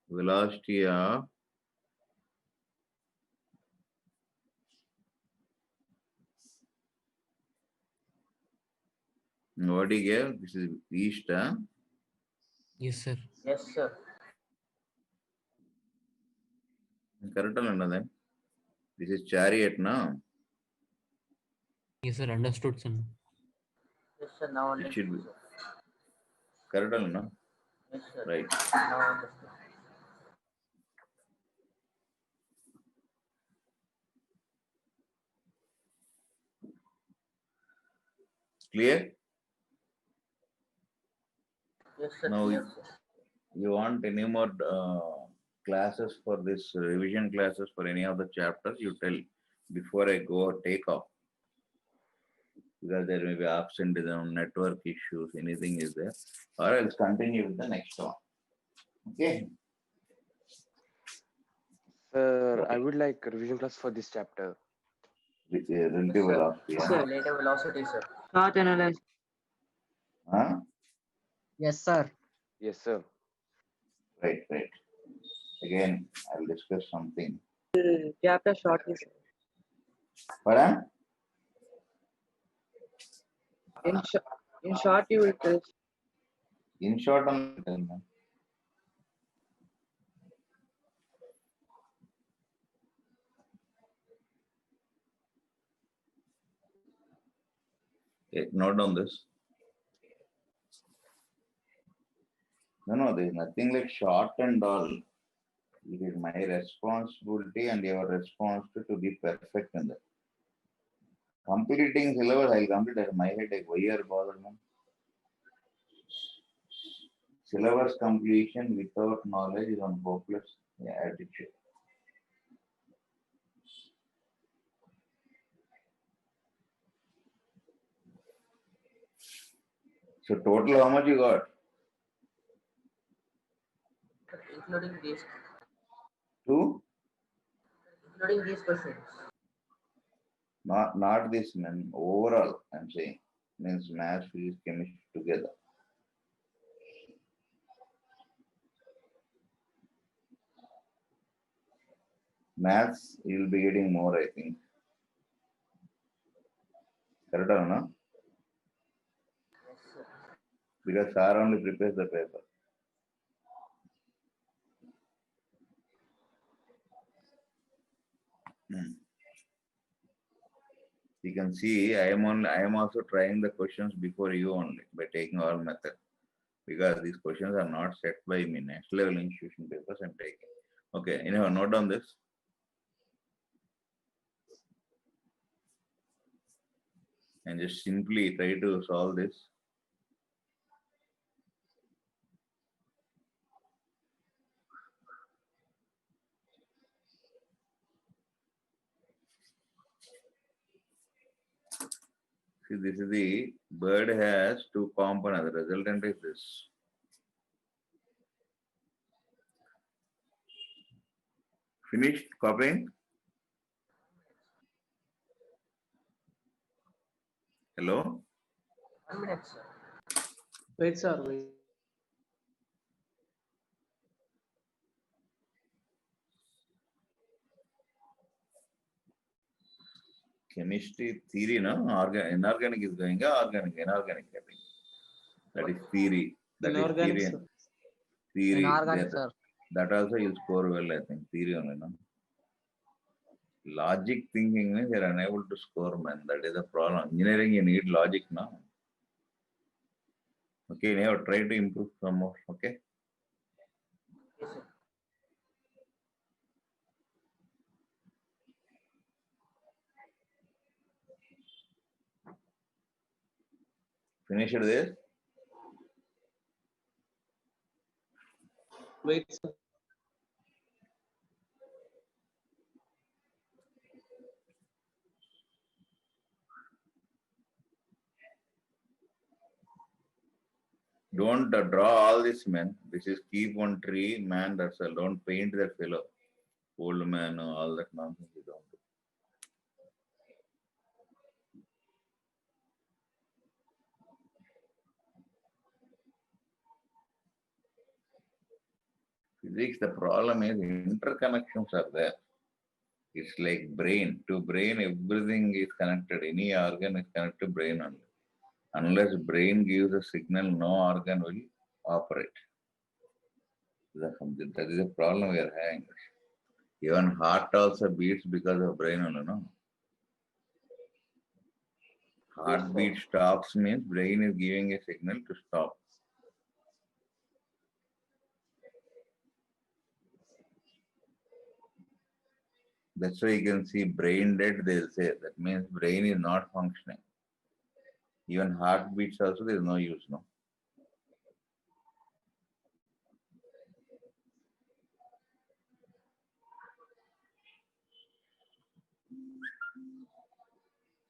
velocity of what he gave. This is east. Yes, sir. Yes, sir. Correct or not? Then this is chariot now. Yes, sir. Understood, sir. Yes, sir. Now It should understood, be sir. correct or not? Yes, sir. Right. Now understood. Clear? Yes, sir. Now Clear, sir. you want any more classes for this revision classes for any of the chapters? You tell before I go take off. Because there may be absenteeism, network issues, anything is there. Or else continue with the next one. Okay. Sir, I would like a revision class for this chapter. With relative Yes, sir. velocity. Sir. Relative velocity, sir. Path analysis. Huh? Yes, sir. Yes, sir. Right. Again, I'll discuss something. Chapter shortly, sir. Pardon? In short, you will tell. In short, on note on this. No, there is nothing like short and all. It is my responsibility and your responsibility to be perfect in that. Completing syllabus, I'll complete at my headache. Why are bothered, man? Syllabus completion without knowledge is on hopeless attitude. So total, how much you got? Including these questions. Not this, man. Overall, I'm saying means math, physics, chemistry together. Maths, you'll be getting more, I think. Correct or no? Yes, sir. Because sir only prepares the paper. You can see I am also trying the questions before you only by taking all method. Because these questions are not set by me. Next level institution papers I'm taking. Okay, anyhow, note on this. And just simply try to solve this. See, this is the bird has two components. The resultant is this. Finished copying? Hello? 1 minute, sir. Wait, sir. Wait. Chemistry theory, no? Inorganic is going, organic, inorganic. I think. That is theory. That is Inorganic, theory. sir. Theory. Inorganic, sir. That also you score well, I think. Theory only, no? Logic thinking means you are unable to score, man. That is the problem. Engineering, you need logic, no? Okay, now try to improve some more. Okay. Yes, sir. Finish this. Wait, sir. Don't draw all this, man. This is keep one tree, man. That's all. Don't paint that fellow. Old man, all that nonsense you don't do. Physics, the problem is interconnections are there. It's like brain. To brain, everything is connected. Any organ is connected to brain only. Unless brain gives a signal, no organ will operate. That is a problem we are having. Even heart also beats because of brain only, no? Heartbeat stops means brain is giving a signal to stop. That's why you can see brain dead, they'll say. That means brain is not functioning. Even heartbeats also, there is no use, no?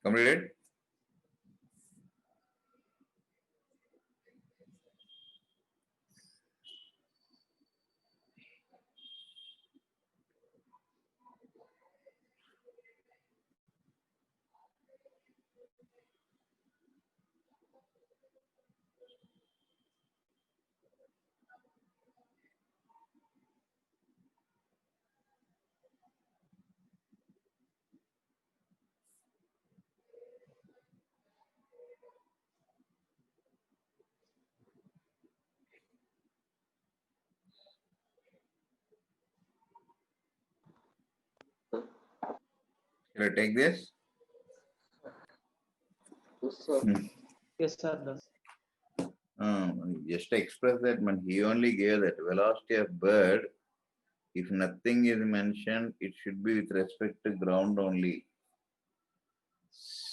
Completed? Shall I take this? Yes, sir. Yes, sir. Done. Just express that man. He only gave that velocity of bird. If nothing is mentioned, it should be with respect to ground only.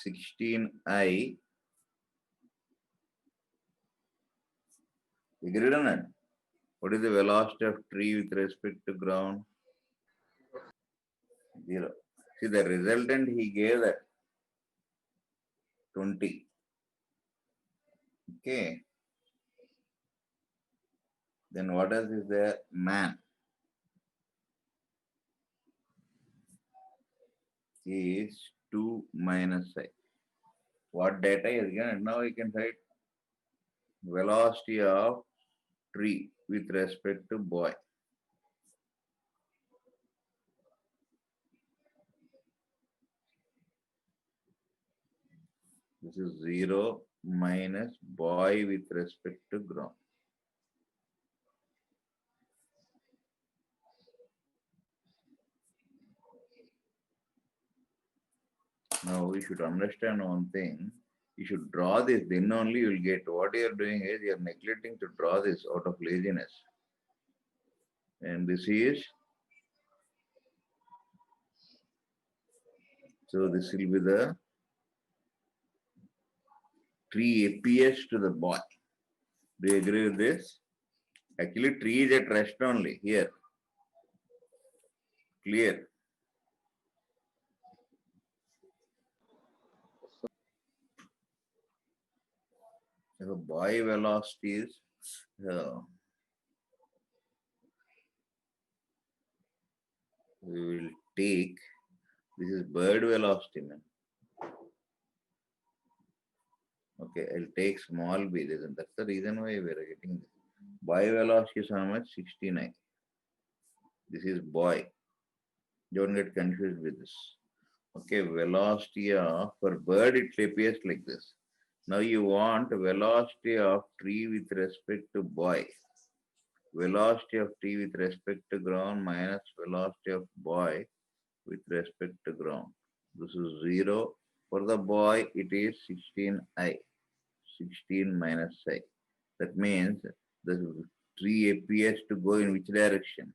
16I. Agreed on it? What is the velocity of tree with respect to ground? 0. See the resultant he gave that 20. Okay. Then what else is there? Man is 2 minus I. What data is given? Now you can write velocity of tree with respect to boy. This is 0 minus boy with respect to ground. Now we should understand one thing. You should draw this, then only you will get. What you are doing is you are neglecting to draw this out of laziness. And this is, so this will be the tree appears to the boy. Do you agree with this? Actually, tree is at rest only here. Clear? So boy velocity is we will take, this is bird velocity, man. Okay, I'll take small b. That's the reason why we are getting this. Boy velocity is how much? 69. This is boy. Don't get confused with this. Okay, velocity of, for bird it appears like this. Now you want velocity of tree with respect to boy. Velocity of tree with respect to ground minus velocity of boy with respect to ground. This is 0. For the boy, it is 16i. 16 minus I. That means the tree appears to go in which direction?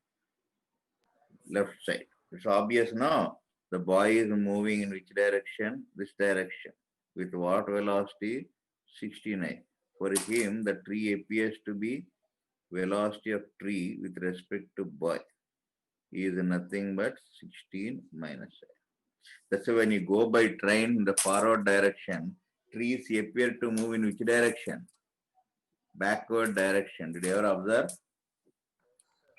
Left side. It's obvious now. The boy is moving in which direction? This direction. With what velocity? 16i. For him, the tree appears to be velocity of tree with respect to boy. He is nothing but 16 minus I. That's why when you go by train in the forward direction, trees appear to move in which direction? Backward direction. Did you ever observe?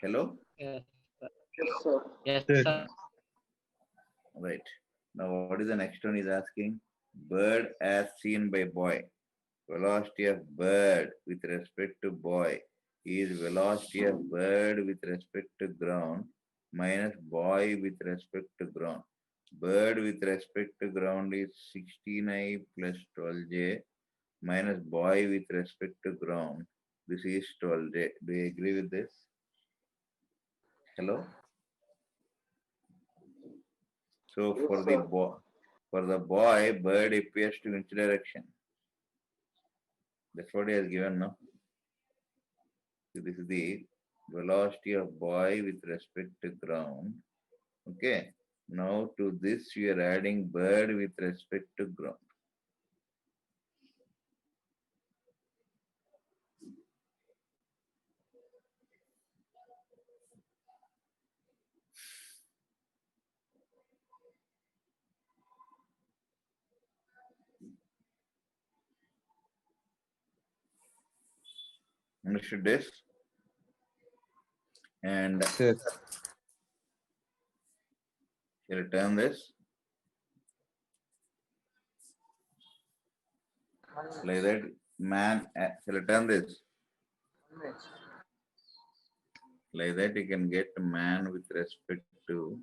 Hello? Yes, sir. Yes, sir. Yes, Yes. sir. Right. Now what is the next one is asking? Bird as seen by boy. Velocity of bird with respect to boy is velocity of bird with respect to ground minus boy with respect to ground. Bird with respect to ground is 16i plus 12j minus boy with respect to ground. This is 12j. Do you agree with this? Hello? So Yes, for sir. the boy, bird appears to which direction? That's what he has given now. So this is the velocity of boy with respect to ground. Okay. Now to this we are adding bird with respect to ground. Understood this? And Yes. shall I turn this? Like that, man, shall I turn this? 1 minute. Like that, you can get man with respect to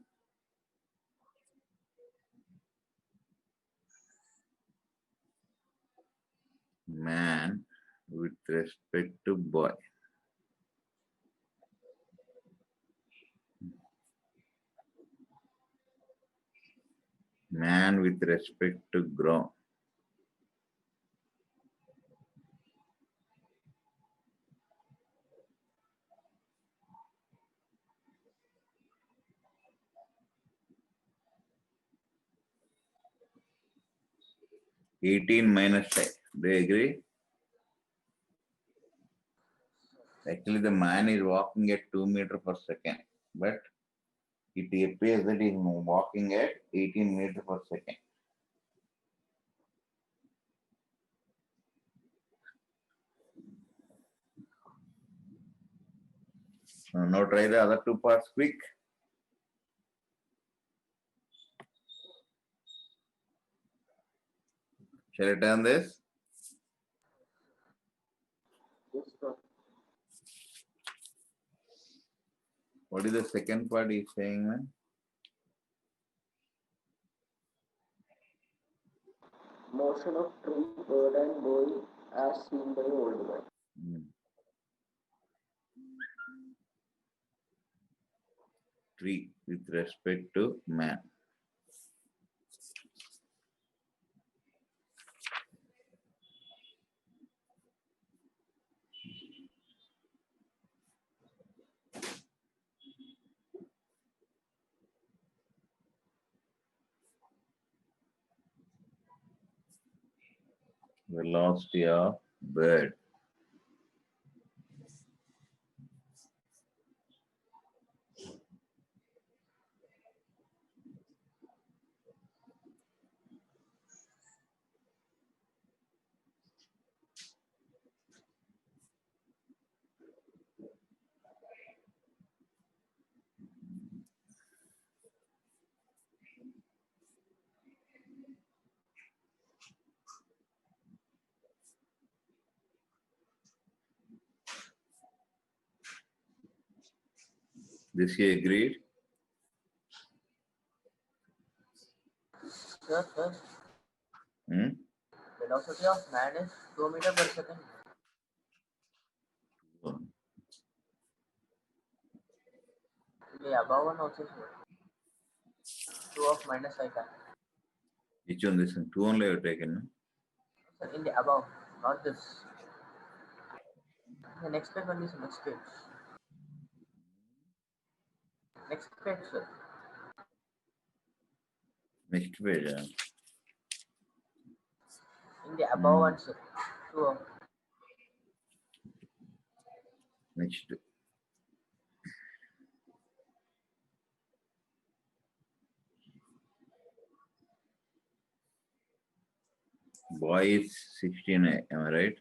man with respect to boy. Man with respect to ground. (18 minus 5). Do you agree? Actually, the man is walking at 2 meters per second, but it appears that he is walking at 18 meters per second. Now try the other two parts quick. Shall I turn this? Yes, sir. What is the second part he's saying, man? Motion of tree, bird, and boy as seen by old man. Tree with respect to man. Velocity of bird. This you agreed? Sir, Hmm? velocity of man is 2 meter per second. The above one also, sir. 2 of minus I can. Which one? This one? Two only you have taken. No? Sir, in the above, not this. The next page only, sir. Next page. Next page, sir. Next page. In the above one, sir. 2 of. Next. Boy is 16, am I right?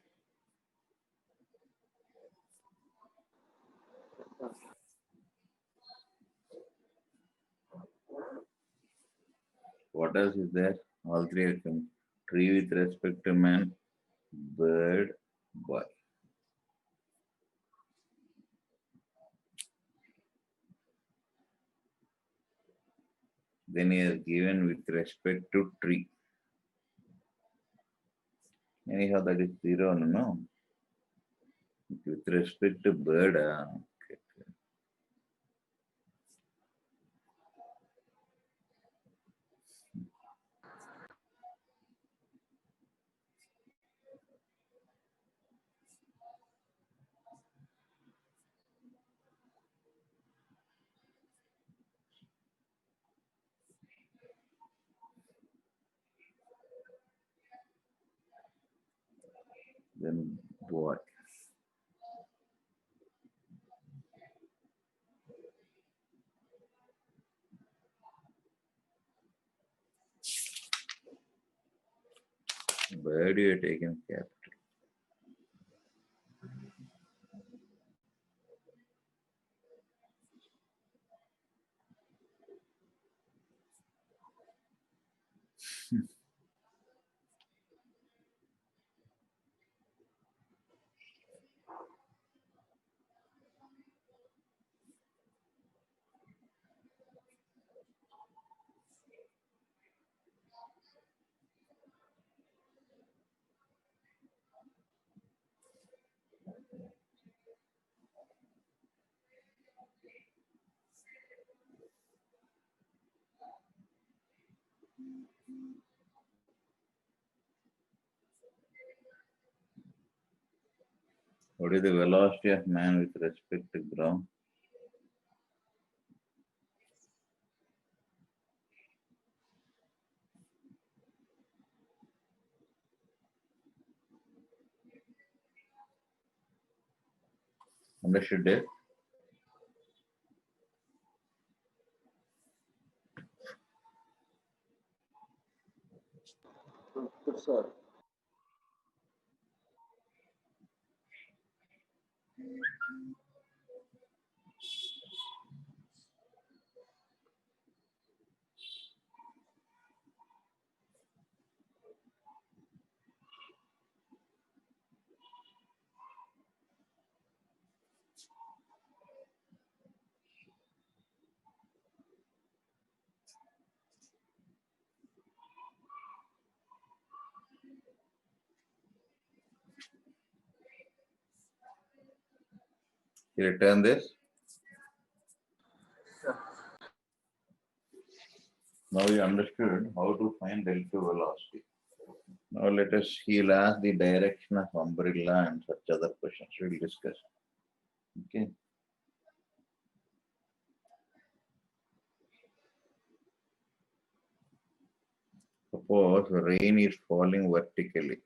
What else is there? All three are coming. Tree with respect to man, bird, boy. Then he has given with respect to tree. Anyhow, that is 0, no? With respect to bird, okay. Then boy. Bird you have taken capital. What is the velocity of man with respect to ground? Understood it? Good, sir. You return this. Sir. Now you understood how to find relative velocity. Now let us, he'll ask the direction of umbrella and such other questions we'll discuss. Okay. Suppose rain is falling vertically.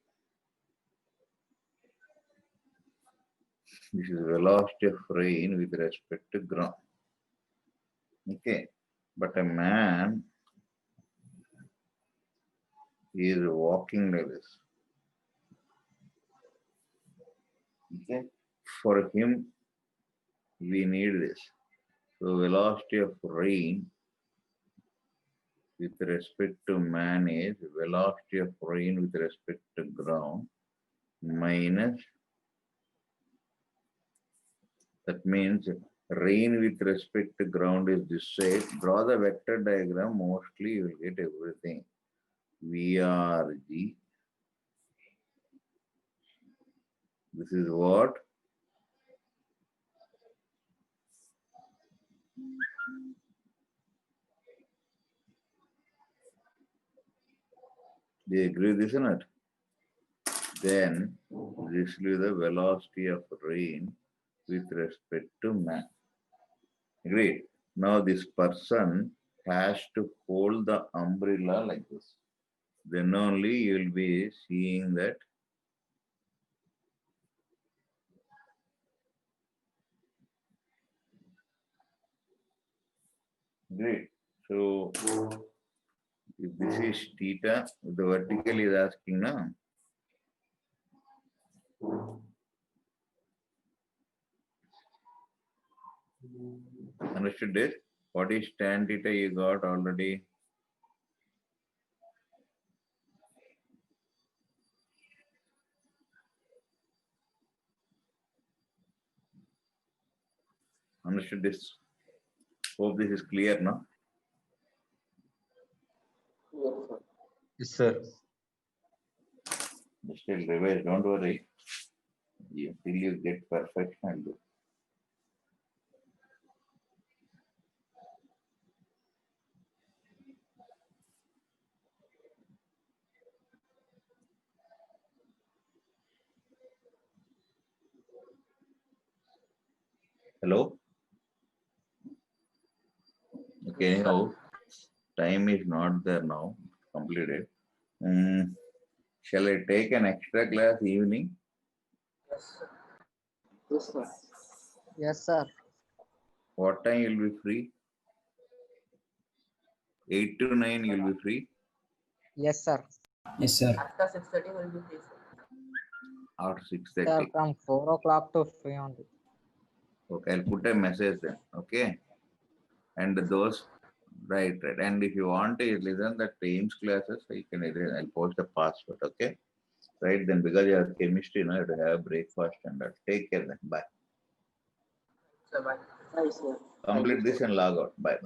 This is velocity of rain with respect to ground. Okay. But a man is walking like this. Okay. For him, we need this. So velocity of rain with respect to man is velocity of rain with respect to ground minus, that means rain with respect to ground is this side. Draw the vector diagram. Mostly you will get everything. VRG. This is what? Do you agree with this or not? Then this will be the velocity of rain with respect to man. Agreed. Now this person has to hold the umbrella like this. Then only you will be seeing that. Great. So if this is theta, the vertical is asking now. Understood this? What is tan theta you got already? Understood this? Hope this is clear now. Yes, sir. Yes, sir. Still revise, don't worry. Until you get perfect, I'll do. Hello? Okay, anyhow, time is not there now, completed. Shall I take an extra class evening? Yes, sir. Yes, sir. Yes, sir. What time you'll be free? 8 to 9 you'll be free? Yes, sir. Yes, sir. After 6:30 will be free, sir. After Sir, 6:30. from 4 o'clock to 3 only. Okay, I'll put a message then. Okay. And those, right. And if you want to listen the Teams classes, you can I'll post the password. Okay. Right then, because you have chemistry, you have to have breakfast and that. Take care then. Bye. Sir, bye. Bye, sir. Complete this and log out. Bye.